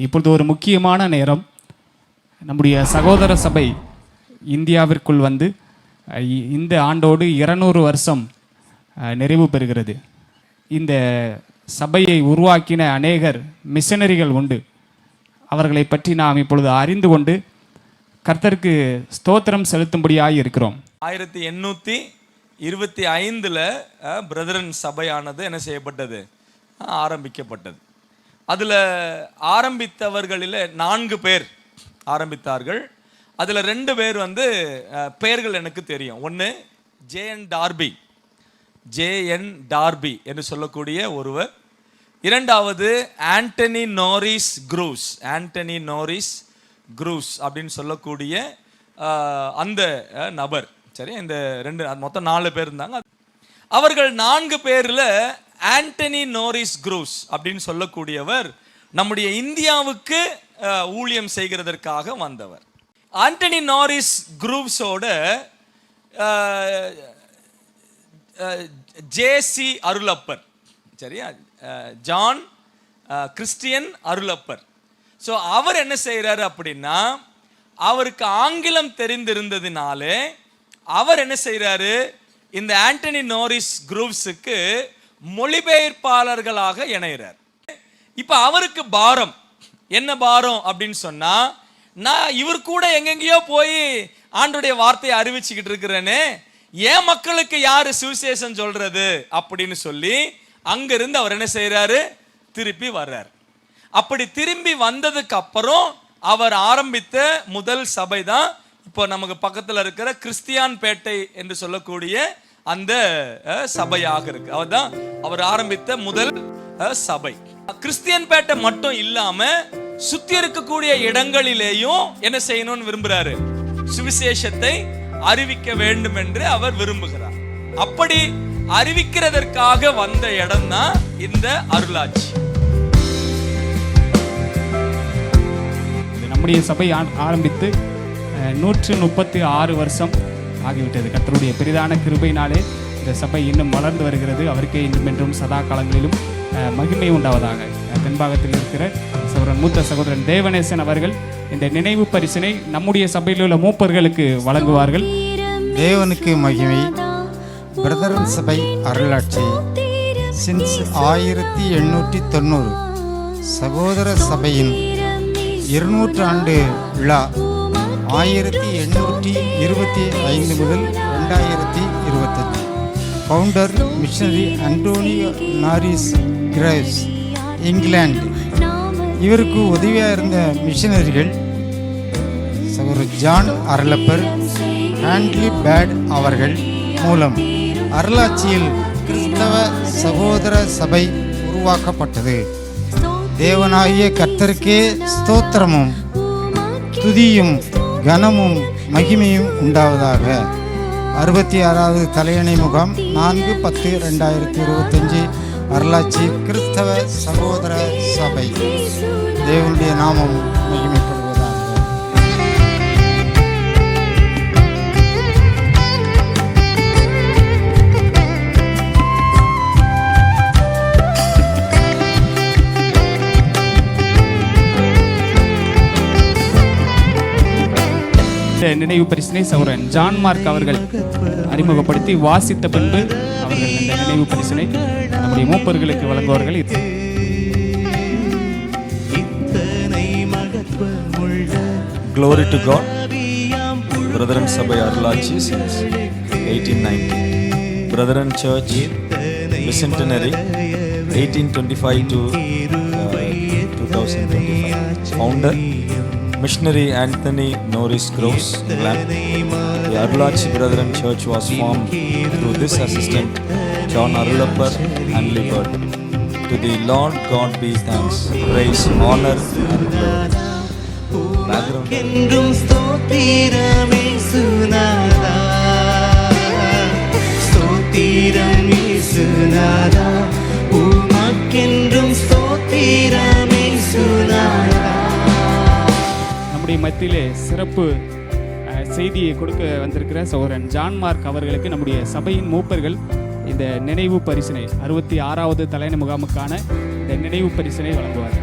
இப்பொழுது ஒரு முக்கியமான நேரம். நம்முடைய சகோதர சபை இந்தியாவிற்குள் வந்து இந்த ஆண்டோடு 200 வருஷம் நிறைவு பெறுகிறது. இந்த சபையை உருவாக்கின அநேகர் மிஷனரிகள் உண்டு. அவர்களை பற்றி நாம் இப்பொழுது அறிந்து கொண்டு கர்த்தருக்கு ஸ்தோத்திரம் செலுத்தும்படியாக இருக்கிறோம். 1825 பிரதரன் சபையானது என்ன செய்யப்பட்டது? ஆரம்பிக்கப்பட்டது. அதில் ஆரம்பித்தவர்களில் 4 பேர் ஆரம்பித்தார்கள். அதில் 2 பேர் வந்து பெயர்கள் எனக்கு தெரியும். ஒன்று ஜேஎன் டார்பி என்று சொல்லக்கூடிய ஒருவர். இரண்டாவது ஆண்டனி நோரிஸ் க்ரூஸ் அப்படின்னு சொல்லக்கூடிய அந்த நபர். சரி, இந்த 2 மொத்தம் 4 பேர் இருந்தாங்க. அவர்கள் 4 பேரில் ஆண்டனி நோரிஸ் க்ரூஸ் அப்படின்னு சொல்லக்கூடியவர் நம்முடைய இந்தியாவுக்கு ஊழியம் செய்கிறதற்காக வந்தவர். ஆண்டனி நோரிஸ் க்ரூஸோட ஜேசி அருளப்பர், சரியா, ஜான் கிறிஸ்டியன் அருளப்பர். ஸோ அவர் என்ன செய்கிறாரு அப்படின்னா, அவருக்கு ஆங்கிலம் தெரிந்திருந்ததினாலே அவர் என்ன செய்கிறாரு, இந்த ஆண்டனி நோரிஸ் க்ரூஸுக்கு மொழிபெயர்ப்பாளர்களாக இணைகிறார். இப்போ அவருக்கு பாரம் என்ன பாரம் அப்படின்னு சொன்னா, நான் இவர் கூட எங்கெங்கேயோ போய் ஆண்டோடைய வார்த்தையை அறிவிச்சுக்கிட்டு இருக்கிறேனே, என் மக்களுக்கு யாரு சுவிசேஷம் சொல்றது அப்படின்னு சொல்லி அங்கிருந்து அவர் என்ன செய்யறாரு, திருப்பி வர்றார். அப்படி திரும்பி வந்ததுக்கு அப்புறம் அவர் ஆரம்பித்த முதல் சபை தான் இப்போ நமக்கு பக்கத்தில் இருக்கிற கிறிஸ்டியான் பேட்டை என்று சொல்லக்கூடிய அந்த சபையாக இருக்கு. அவர்தான் அவர் ஆரம்பித்த முதல் சபை. கிறிஸ்டியன் பேட்டை மட்டும் இல்லாம சுத்தி இருக்கக்கூடிய இடங்களிலேயும் என்ன செய்யணும்னு விரும்புறாரு, சுவிசேஷத்தை அறிவிக்க வேண்டும் என்று அவர் விரும்புகிறார். அப்படி அறிவிக்கிறதற்காக வந்த இடம் தான் இந்த அருளாட்சி. நம்முடைய சபை ஆரம்பித்து 136 வருஷம் ஆகிவிட்டது. கர்த்தருடைய பெரிதான கிருபையினாலே இந்த சபை இன்னும் வளர்ந்து வருகிறது. அவருக்கே இன்றும் என்றும் சதா காலங்களிலும் மகிமை உண்டாவதாக. தென்பாகத்தில் இருக்கிற மூத்த சகோதரன் தேவநேசன் அவர்கள் இந்த நினைவு பரிசினை நம்முடைய சபையில் உள்ள மூப்பர்களுக்கு வழங்குவார்கள். தேவனுக்கு மகிமை. பிரதரன் சபை அருளாட்சி சின்ஸ் 1890 சகோதர சபையின் 200 ஆண்டு விழா 1825 முதல் 2028. Founder missionary Antonio Naris graves, England. இவருக்கு உதவியாக இருந்த மிஷனரிகள் சகோதரர் ஜான் அருளப்பர், ஹாண்ட்லி பேட் அவர்கள் மூலம் அருளாட்சியில் கிறிஸ்தவ சகோதர சபை உருவாக்கப்பட்டது. தேவனாகிய கர்த்தருக்கே ஸ்தோத்திரமும் துதியும் கனமும் மகிமையும் உண்டாவதாக. 66வது தலையணை முகாம் 4/10/2025 அருளாட்சி கிறிஸ்தவ சகோதர சபை. தேவனுடைய நாமம் மகிமைப்படுவதாக. நினைவு பரிசினை சகோதரன் ஜான் மார்க் அவர்கள் அறிமுகப்படுத்தி வாசித்த பின்பு அவர்கள் இந்த நினைவு பரிசினை நம்முடைய மூப்பர்களுக்கு வழங்குவார்கள். Glory to God. பிரதரன் சபை அருளாட்சி since 1890. Brethren Church, Bicentenary, 1825 to 2025. Founder, Missionary Anthony Norris Gross, England. The Arulachi Brethren Church was formed through this assistant, John Arulapar and Libert. To the Lord God be thanks, praise, honor and glory. Background. என்றும் ஸ்தோத்திரமே சுனாதா ஸ்தோத்திரம் இயேசுநாதா உமக்கென்றும் ஸ்தோத்திரமே சுனாதா. நம்முடைய மத்தியிலே சிறப்பு செய்தியை கொடுக்க வந்திருக்கிற சகோதரன் ஜான் மார்க் அவர்களுக்கு நம்முடைய சபையின் மூப்பர்கள் இந்த நினைவு பரிசினை 66வது தலைமை முகாமுக்கான இந்த நினைவு பரிசினை வழங்குவார்.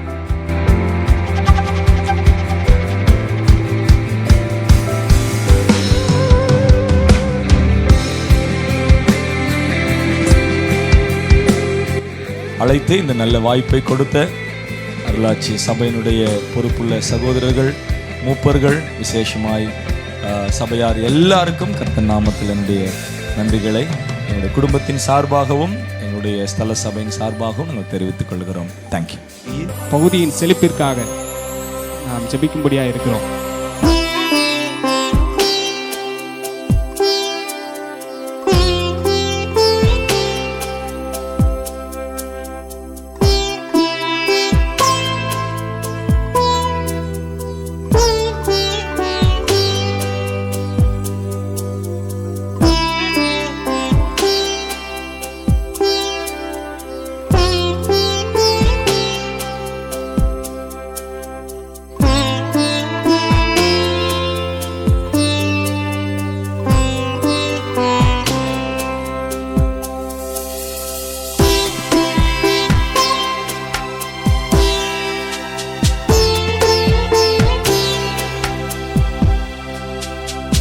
அழைத்து இந்த நல்ல வாய்ப்பை கொடுத்த அருளாட்சி சபையினுடைய பொறுப்புள்ள சகோதரர்கள், மூப்பர்கள், விசேஷமாய் சபையார் எல்லாருக்கும் கர்த்தர் நாமத்தில் என்னுடைய நன்றிகளை என்னுடைய குடும்பத்தின் சார்பாகவும் என்னுடைய ஸ்தல சபையின் சார்பாகவும் நாங்கள் தெரிவித்துக் கொள்கிறோம். தேங்க்யூ. பகுதியின் செழிப்பிற்காக நாம் ஜெபிக்கும்படியாக இருக்கிறோம்.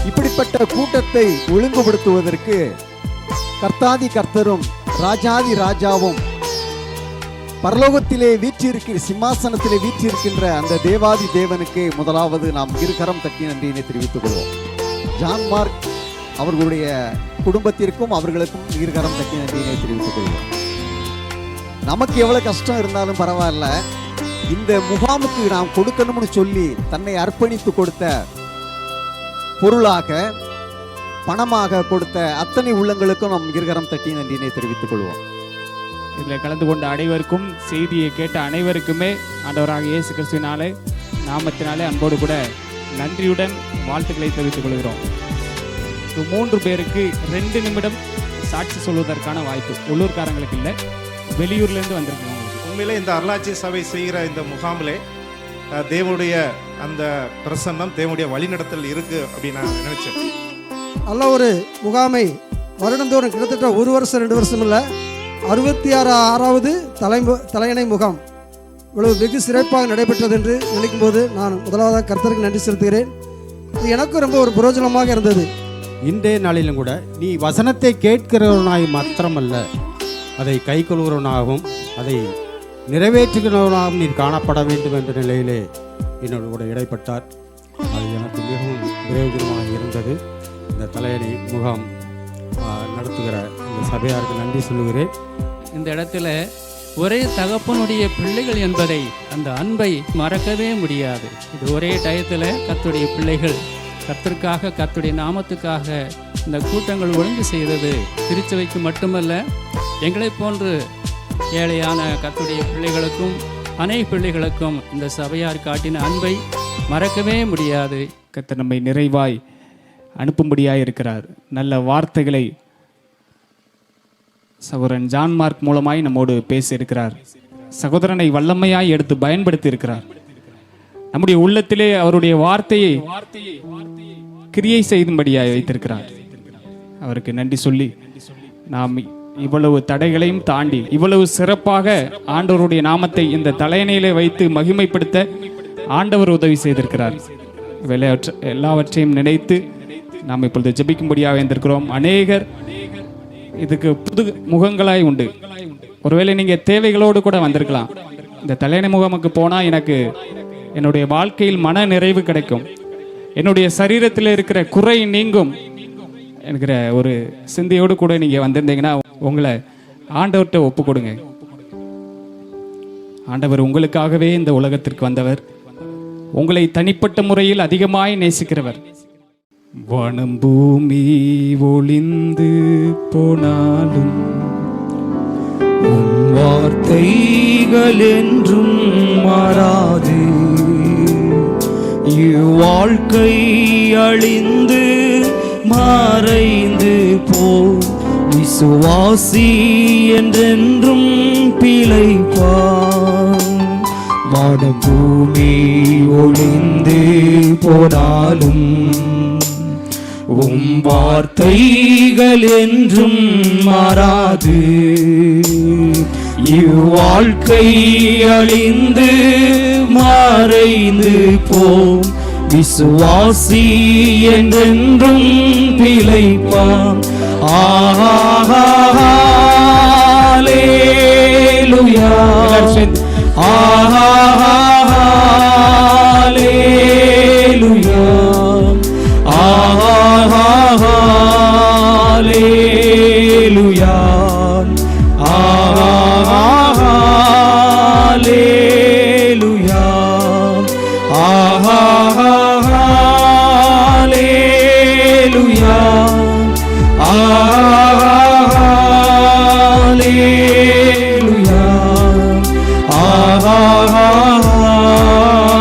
இப்படிப்பட்ட கூட்டத்தை ஒழுங்குபடுத்துவதற்கு கர்த்தாதி கர்த்தரும் ராஜாதி ராஜாவும் பரலோகத்திலே வீற்றிருக்கிற சிம்மாசனத்திலே வீற்றிருக்கின்ற அந்த தேவாதி தேவனுக்கு முதலாவது நாம் இருகரம் தட்டி நன்றியினை தெரிவித்துக் கொள்வோம். ஜான் மார்க் அவர்களுடைய குடும்பத்திற்கும் அவர்களுக்கும் இருகரம் தட்டி நன்றியினை தெரிவித்துக் கொள்வோம். நமக்கு எவ்வளவு கஷ்டம் இருந்தாலும் பரவாயில்ல, இந்த முகாமுக்கு நாம் கொடுக்கணும்னு சொல்லி தன்னை அர்ப்பணித்து கொடுத்த பொருளாக பணமாக கொடுத்த அத்தனை உள்ளங்களுக்கும் நம் இருகரம் தட்டி நன்றியினை தெரிவித்துக் கொள்வோம். இதில் கலந்து கொண்ட அனைவருக்கும், செய்தியை கேட்ட அனைவருக்குமே ஆண்டவராக இயேசு கிறிஸ்துவினாலே நாமத்தினாலே அன்போடு கூட நன்றியுடன் வாழ்த்துக்களை தெரிவித்துக் கொள்கிறோம். 3 பேருக்கு 2 நிமிடம் சாட்சி சொல்வதற்கான வாய்ப்பு. உள்ளூர்காரங்களுக்கு இல்லை, வெளியூர்லேருந்து வந்திருக்கோம். உண்மையிலே இந்த அருளாட்சி சபை செய்கிற இந்த முகாமிலே தேவனுடைய அந்த பிரசன்னம், தேவனுடைய வழிநடத்தல் இருக்கு அப்படின்னு நான் நினைச்சேன். நல்ல ஒரு முகாமை வருடந்தோறும் கிட்டத்தட்ட 1 வருஷம் 2 வருஷம் இல்லை, 66வது தலையணை முகாம் இவ்வளவு வெகு சிறப்பாக நடைபெற்றது என்று நினைக்கும் போது நான் முதலாவதாக கர்த்தருக்கு நன்றி செலுத்துகிறேன். இது எனக்கும் ரொம்ப ஒரு பிரயோஜனமாக இருந்தது. இன்றைய நாளிலும் கூட நீ வசனத்தை கேட்கிறவனாய் மாத்திரமல்ல, அதை கைக்கொள்கிறவனாகவும் அதை நிறைவேற்றுகிறவனாகவும் நீ காணப்பட வேண்டும் என்ற நிலையிலே என்னோடு கூட இடைப்பட்டார். அது எனக்கு மிகவும் பிரயோஜனமாக இருந்தது. இந்த தலையணை முகாம் நடத்துகிற இந்த சபையாருக்கு நன்றி சொல்லுகிறேன். இந்த இடத்துல ஒரே தகப்பனுடைய பிள்ளைகள் என்பதை, அந்த அன்பை மறக்கவே முடியாது. இது ஒரே டயத்தில் கர்த்தருடைய பிள்ளைகள் கர்த்தருக்காக, கர்த்தருடைய நாமத்துக்காக இந்த கூட்டங்கள் ஒழுங்கு செய்தது திருச்சபைக்கு மட்டுமல்ல, எங்களை போன்று ஏழையான கர்த்தருடைய பிள்ளைகளுக்கும் அநேக பிள்ளைகளுக்கும் இந்த சபையார் காட்டின அன்பை மறக்கவே முடியாது. கர்த்தர் நம்மை நிறைவாய் அனுப்பும்படியாக இருக்கிறார். நல்ல வார்த்தைகளை சகோதரன் ஜான் மார்க் மூலமாய் நம்மோடு பேசி இருக்கிறார். சகோதரனை வல்லமையாய் எடுத்து பயன்படுத்தி இருக்கிறார். நம்முடைய உள்ளத்திலே அவருடைய வார்த்தையை கிரியை செய்யும்படியாய் வைத்திருக்கிறார். அவருக்கு நன்றி சொல்லி நாம் இவ்வளவு தடைகளையும் தாண்டி இவ்வளவு சிறப்பாக ஆண்டவருடைய நாமத்தை இந்த தலையணையிலே வைத்து மகிமைப்படுத்த ஆண்டவர் உதவி செய்திருக்கிறார். எல்லாவற்றையும் நினைத்து நாம் இப்பொழுது ஜெபிக்கும்படியாக இருந்திருக்கிறோம். அநேகர் இதுக்கு புது முகங்களாய் உண்டு. ஒருவேளை நீங்கள் தேவைகளோடு கூட வந்திருக்கலாம். இந்த தலையணை முகாமுக்கு போனால் எனக்கு என்னுடைய வாழ்க்கையில் மன நிறைவு கிடைக்கும், என்னுடைய சரீரத்தில் இருக்கிற குறை நீங்கும், என்கிற ஒரு சிந்தையோடு கூட நீங்கள் வந்திருந்தீங்கன்னா உங்களை ஆண்டவர்கிட்ட ஒப்பு கொடுங்க. ஆண்டவர் உங்களுக்காகவே இந்த உலகத்திற்கு வந்தவர். உங்களை தனிப்பட்ட முறையில் அதிகமாய் நேசிக்கிறவர். வானம் பூமி ஒளிந்து போனாலும் உன் வார்த்தைகள் என்றும் மாறாது. இவ்வாழ்க்கை அழிந்து மறைந்து போ, விசுவாசி என்றென்றும் பிழைப்பான். வானம் பூமி ஒளிந்து போனாலும் உம் வார்த்தைகள் என்றும் மாறாது. இவ்வாழ்க்கை அழிந்து மறைந்து போம், விசுவாசி என்றென்றும் பிழைப்பான். ஆஹாலேலுயா, ஆஹாலேலுயா, ஆஹாலேலுயா, ஆஹாலேலுயா, ஆஹாலேலுயா, ஆஹாலேலுயா,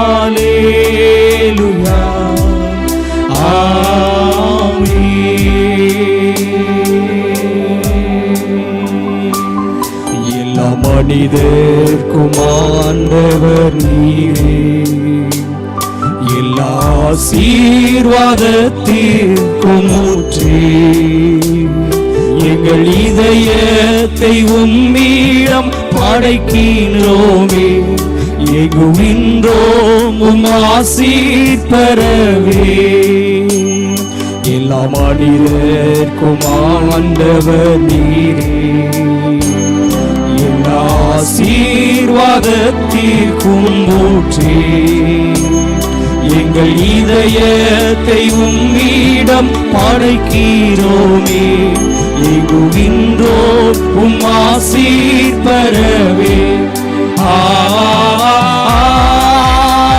ஆஹாலேலுயா. எல்லா மனிதர்க்கும் ஆண்டவர் நீரே, எல்லா ஆசீர்வாதத்திற்கும் ஊற்றே. எங்கள் இதயத்தை உம்மிடம் படைக்கின்றோமே, எகுகின்றோம் உம் ஆசீர் பெறவே. எல்லா மனிதர்க்கும் ஆண்டவர் நீரே, எல்லா ஆசீர்வாதத்திற்கும் ஊற்றே. எங்கள் இதயத்தை உம்மிடம் படைக்கிறோமே, எகுகின்றோம் உம் ஆசீர் பெறவே.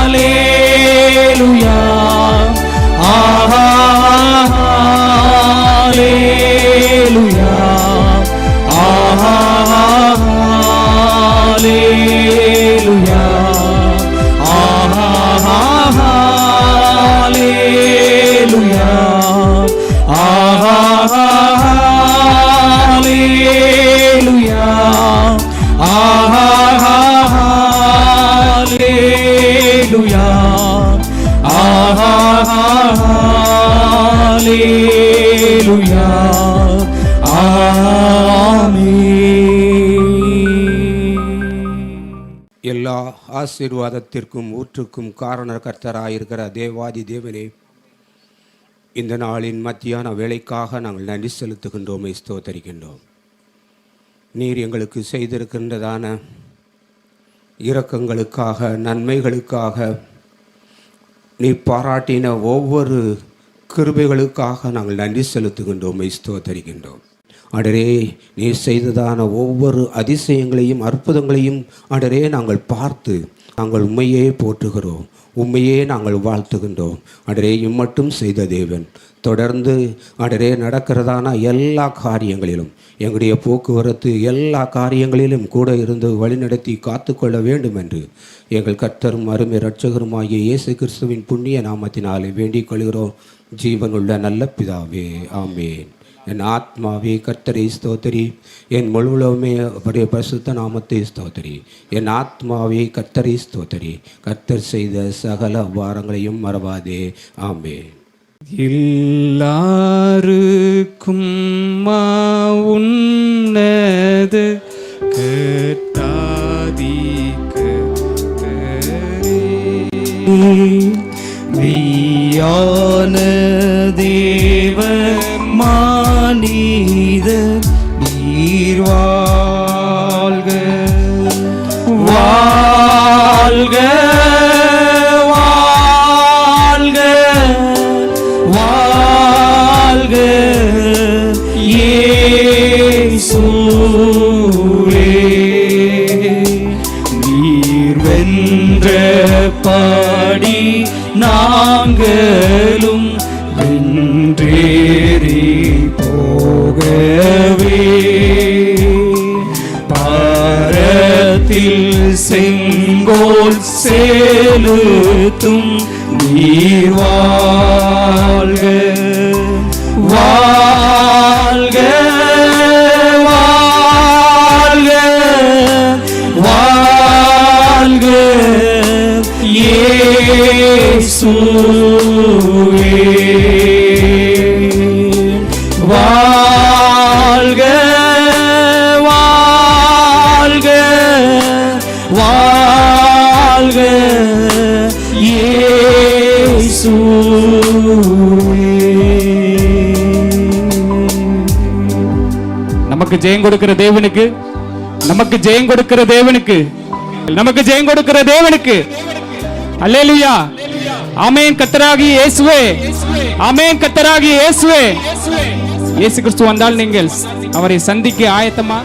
Alleluia, alleluia, alleluia, alleluia, alleluia, alleluia, alleluia. எல்லா ஆசீர்வாதத்திற்கும் ஊற்றுக்கும் காரணகர்த்தராயிருக்கிற தேவாதி தேவனே, இந்த நாளின் மத்தியான வேலைக்காக நாங்கள் நன்றி செலுத்துகின்றோம், ஸ்தோத்தரிக்கின்றோம். நீர் எங்களுக்கு செய்திருக்கின்றதான இரக்கங்களுக்காக, நன்மைகளுக்காக, நீ பாராட்டின ஒவ்வொரு கிருபைகளுக்காக நாங்கள் நன்றி செலுத்துகின்றோம், ஸ்தோத்தரிக்கின்றோம். அடரே, நீ செய்ததான ஒவ்வொரு அதிசயங்களையும் அற்புதங்களையும் அடரே நாங்கள் பார்த்து நாங்கள் உண்மையே போற்றுகிறோம், உண்மையே நாங்கள் வாழ்த்துகின்றோம். அடரே, இம்மட்டும் செய்த தேவன் தொடர்ந்து அடரே நடக்கிறதான எல்லா காரியங்களிலும், எங்களுடைய போக்குவரத்து எல்லா காரியங்களிலும் கூட இருந்து வழிநடத்தி காத்துக்கொள்ள வேண்டும் என்று எங்கள் கர்த்தரும் அருமை இரட்சகருமாகிய இயேசு கிறிஸ்துவின் புண்ணிய நாமத்தினாலே வேண்டிக் கொள்கிறோம், ஜீவனுள்ள நல்ல பிதாவே, ஆமேன். என் ஆத்மாவே கர்த்தரை ஸ்தோத்திரி, என் முழுவலுமே அவருடைய பரிசுத்த நாமத்தை ஸ்தோத்திரி. என் ஆத்மாவே கர்த்தரை ஸ்தோத்திரி, கர்த்தர் செய்த சகல வாரங்களையும் மறவாதே, ஆமென். எல்லாருக்கும் உன்னத கர்த்தாதி மெய்யான தேவ மானித நீர் வாழ்க வாழ்க வாழ்க வாழ்க செங்கோல் செலுத்தும் நீர் வாழ்க வாழ்க வாழ்க வாழ்க இயேசுவே வாழ்க வாழ்க வாழ்க நமக்கு ஜெயம் கொடுக்கிற தேவனுக்கு, நமக்கு ஜெயம் கொடுக்கிற தேவனுக்கு, நமக்கு ஜெயம் கொடுக்கிற தேவனுக்கு அல்லேலூயா. ஆமென். கர்த்தராகிய இயேசுவே, ஆமென். கர்த்தராகிய இயேசுவே. இயேசு கிறிஸ்து வந்தால் நீங்கள் அவரை சந்திக்க ஆயத்தமா?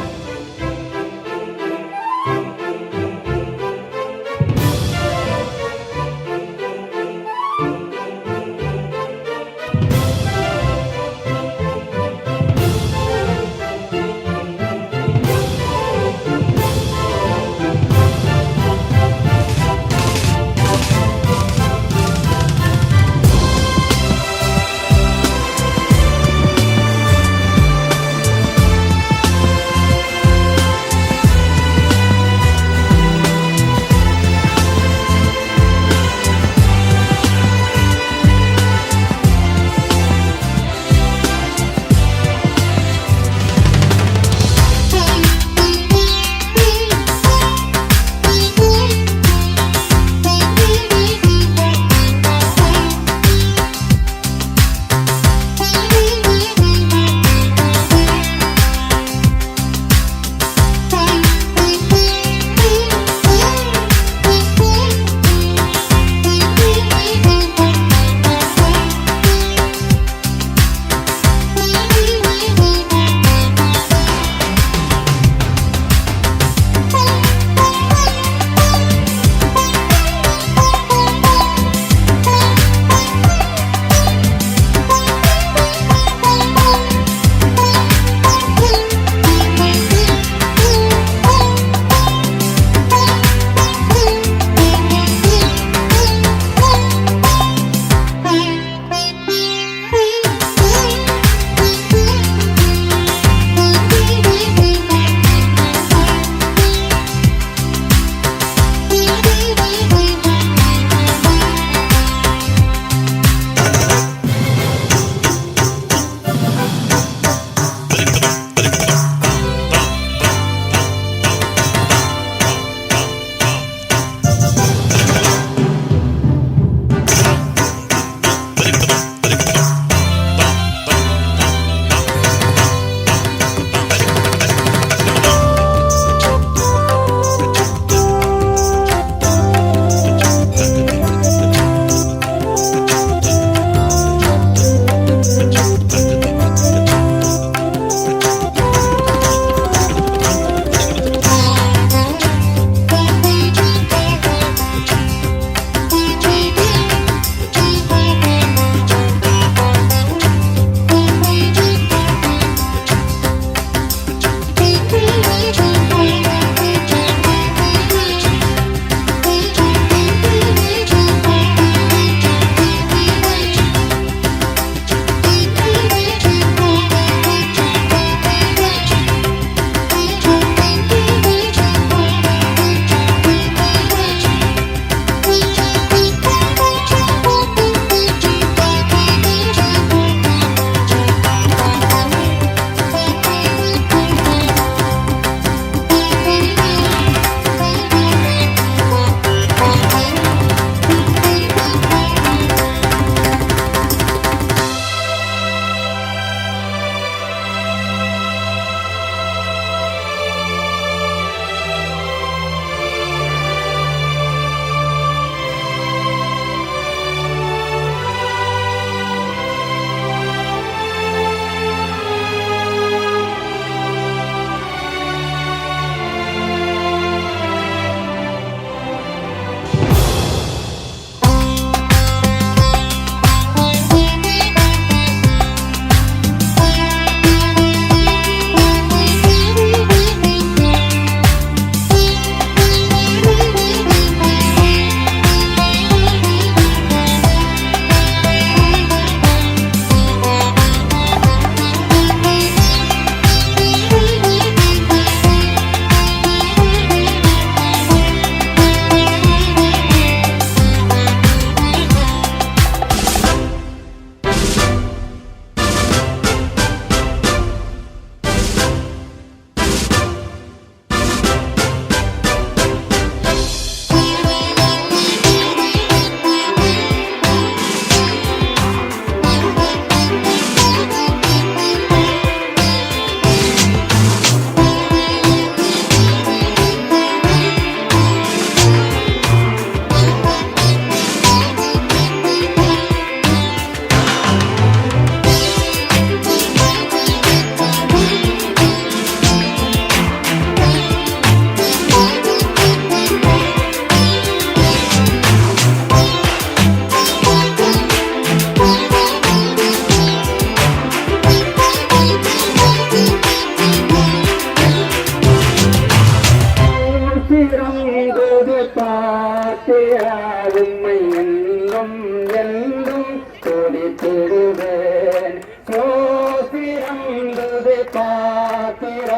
காத்திர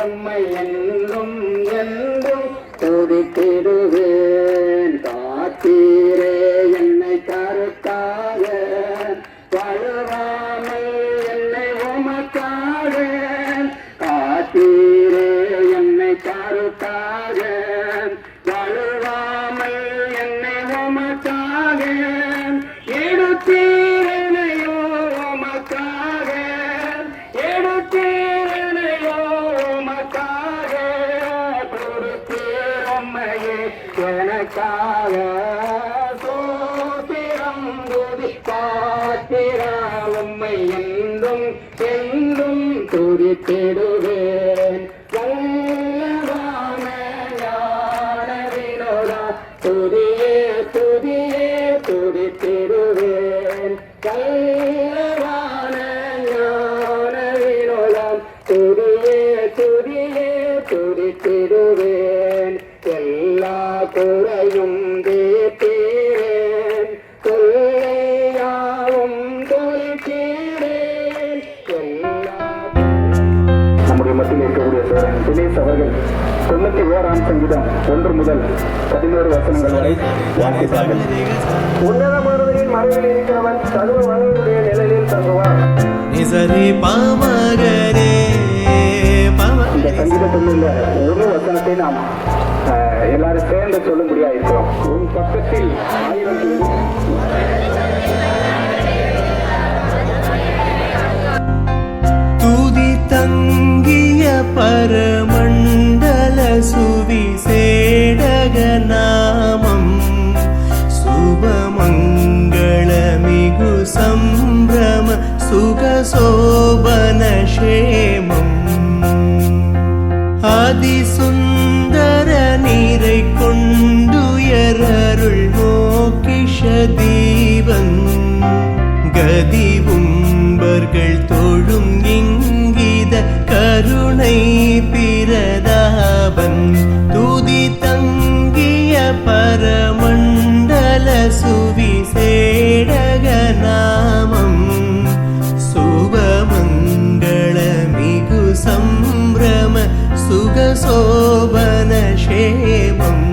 உம்மை என்றும் என்றும் துதித்திடுவேன். காத்தீரே என்னை கருத்தாக, வழுவாமல் என்னை உமக்காக. காத்தீரே என்னை கருத்தாக, வழுவாமல் என்னை உமக்காக. எடுத்தீரனையோ உமக்காக, எடுத்தீரனையோ உமக்காக. கொடுத்தீர் உம்மையே எனக்காக. சோத்திரம் துதி காத்திர உம்மை என்றும் என்றும் துதித்திடுவேன். வல்லவான ஞான வினோதா, துதியே துதியே துதித்திடுவேன். வல்லவான ஞான வினோதா, துதியே துதியே துதித்திடுவேன். எல்லா குறையும் தீர்த்தீரேன், தொல்லையாவும் தொலைத்தீரேன். நம்முடைய மத்தியில் இருக்கக்கூடிய சோழன் தினேஷ் அவர்கள் 91ஆம் சங்கீதம் 1 முதல் 11 வசனங்கள் வரை வாசித்தார்கள். உன்னதமானவரின் மறைவில் இருக்கிறவன் சர்வ வல்லவருடைய நிழலில் தங்குவான். இந்த சங்கீதத்தில் உள்ள ஒரு வசனத்தை நாம் எல்லாரும் சேர்ந்து சொல்லும்படியா இருக்கிறோம். உன் பக்கத்தில் 1000 துதி தங்கிய பரமண்டல சுவிசேடக நாமம், சுபமங்களமிகு சம்பிரம சுகசோபன சேமம். அதிசுந்தர நீரை கொண்டுயரருள் மோக்கிஷ தீபன், கதி உம்பர்கள் தொழும் இங்கித கருணை பிரதாபன். துதி தங்கிய பரமண்டல சுவிசேடக நாமம், சுபமங்களமிகு சம்பிரம சுகசோபன சேமம்.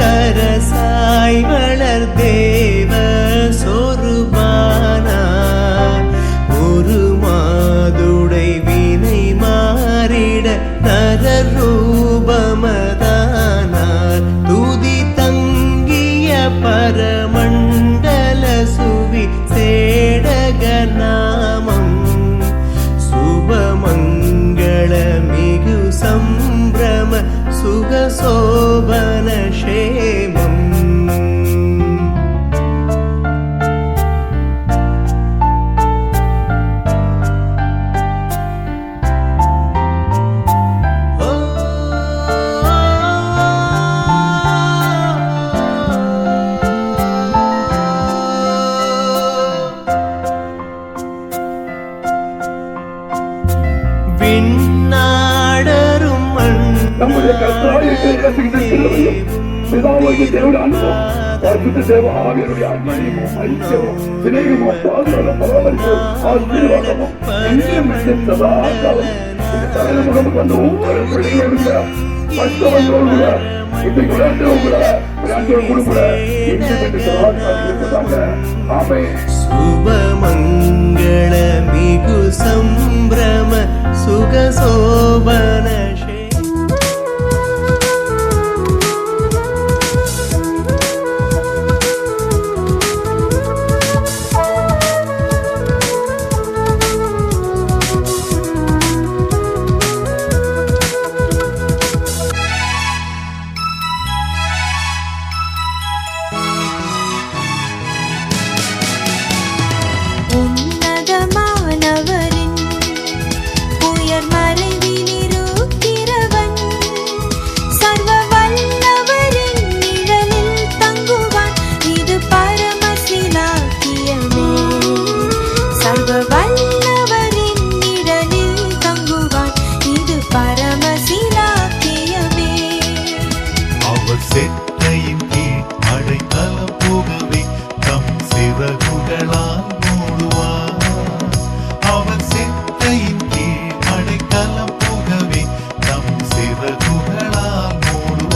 திருவான்புலகரசாய் வளர் தேவ சொருபானார், ஒரு மாதுடை வினை மாறிட நரரூபமதானார். துதி தங்கிய பரமண்டல சுவிசேடக நாமம், சுபமங்களமிகு சம்பிரம சுகசோபன சேமம். விண்ணாடரும் நம்முடைய கர்த்தராகிய இயேசு கிறிஸ்துவின் பிதாவாகிய தேவனுடைய அன்பும் பரிசுத்த தேவ ஆவியாருடைய அன்பினையும் ஐக்கியமும் சிநேகமும் பாதுகாப்பும் பராமரிப்பும் ஆசீர்வாதமும் என்றும் என்றும் சதா காலம் இந்த தலைமுகம் வந்து ஒவ்வொரு பிள்ளைகளோடு கூட மற்றவர்களோடு கூட இன்றைக்கு விளையாட்டோடு கூட என்றும் என்று சதா காலம் இருப்பதாக. ஆமென். சுபமங்களமிகு சம்பிரம சுகசோபன உன்னதமானவரின் உயர் மறைவினிருக்கி செட்டையின் கீழ் அடைக்கலம் புகவே தம் சிறகுகளால் மூடுவார். அவர் செட்டையின் கீழ் அடைக்கலம் புகவே தம் சிறகுகளால் மூடுவார்.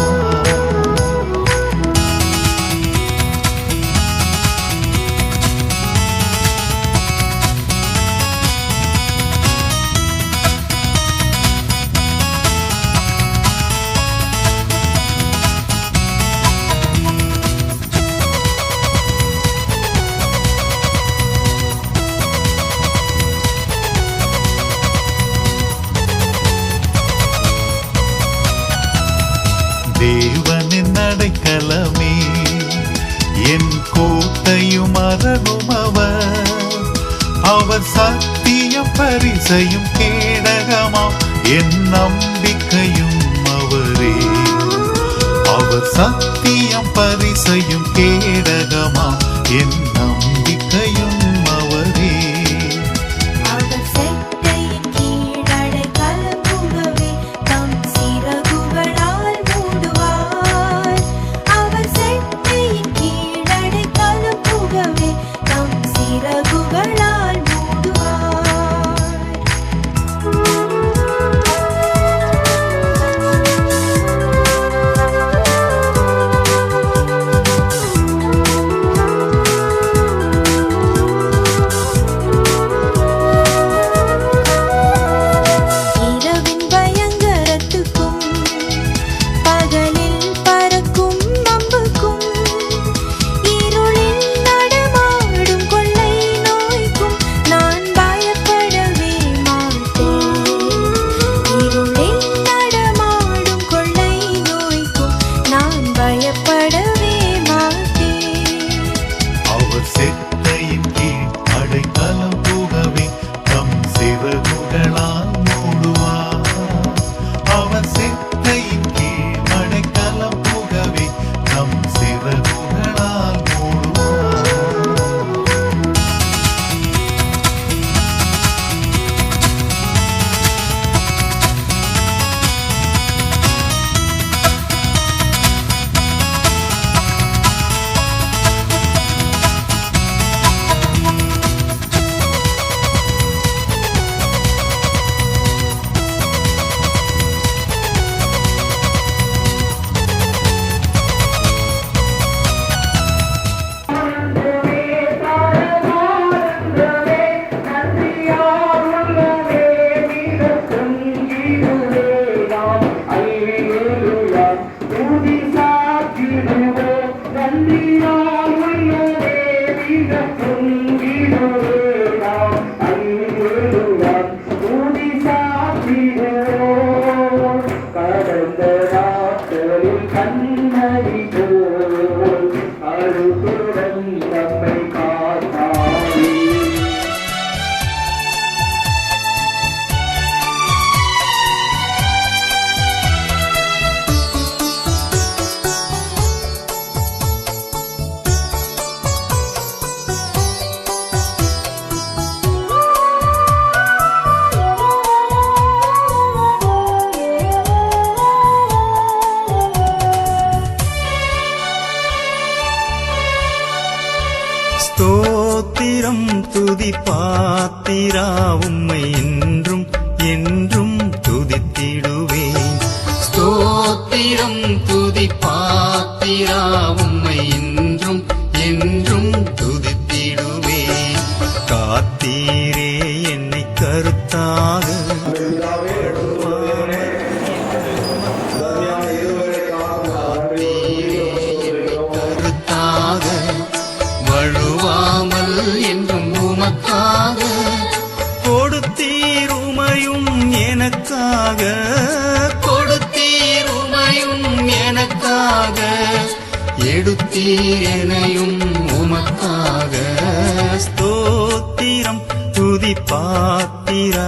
தேவனின் அடைக்கலமே என் கோட்டையும் அரணும் அவர் சத்தியம் பரிசையும் கேடகமாம் என் நம்பிக்கையும் அவரே. அவர் சத்தியம் பரிசையும் கேடகமாம் என் நம்பிக்கையும் அவரே. ஸ்தோத்திரம் துதி பாத்திரா உம்மை என்றும் என்றும் துதித்திடுவேன். ஸ்தோத்திரம் துதி பாத்திரா உம்மை என்றும் என்றும் துதித்திடுவேன். காத்தீரே என்னை கருத்தாக வழுவாமல் என்றும் உமக்காக கொடுத்தீருமையும் எனக்காக கொடுத்தீருமையும் எனக்காக எடுத்தீரையும் உமக்காக. ஸ்தோத்திரம் துதி பாத்திரா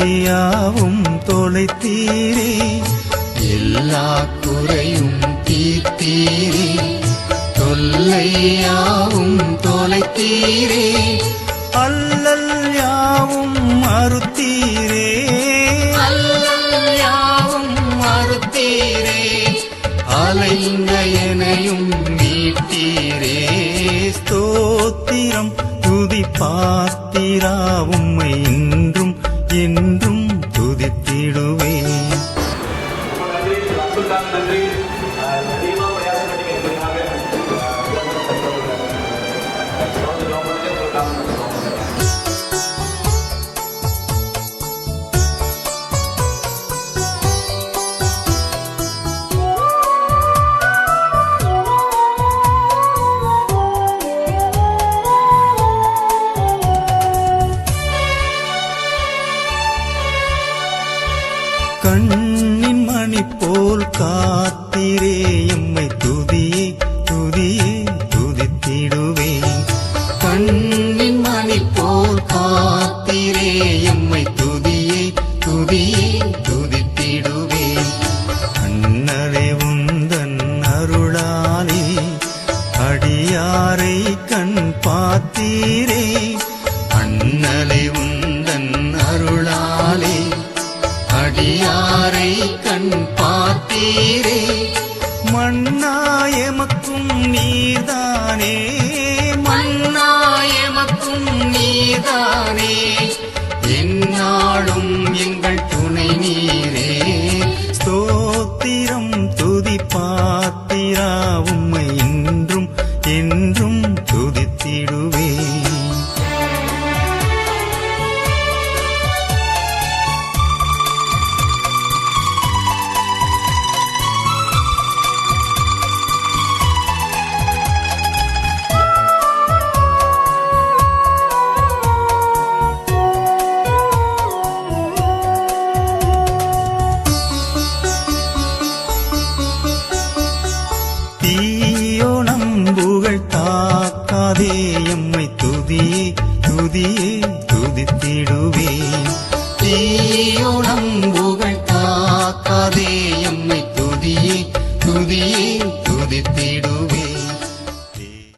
தொல்லையாவும் தொலைத்தீரே, எல்லா குறையும் தீர்த்தீரே, தொல்லையாவும் தொலைத்தீரே, அல்லல் யாவும் மறுத்தீரே, அல்லல் யாவும் மறுத்தீரே, அலைந்த எனையும் மீட்டீரே. ஸ்தோத்திரம் துதி பாத்திரா, உம்மை இன்றும் என்றும் துதித்திடுவேன். கண்ணின் மணி போல் காத்திரே, எம்மை துதியே துதியே துதித்திடுவேன். கண்ணின் மணி போல் காத்திரே, எம்மை துதியே துதியே துதித்திடுவேன். அண்ணரே உந்தன் அருளாலே அடியாரை கண் பார்த்தீரே, அண்ணலே உந்தன் அருளாலே அடியாரை கண் பார்த்தீரே. மண்ணாயமக்கும் நீதானே, மண்ணாயமக்கும் நீதானே, எந்நாளும் எங்கள் துணை நீரே. ஸ்தோத்திரம் துதி பாத்திரா, உம்மை இன்றும் என்றும் துதித்திடுவேன். தீயோ நம்புகள் தாக்காதே, எம்மை துதியே துதியே துதித்திடுவேன். தீயோ நம்புகள்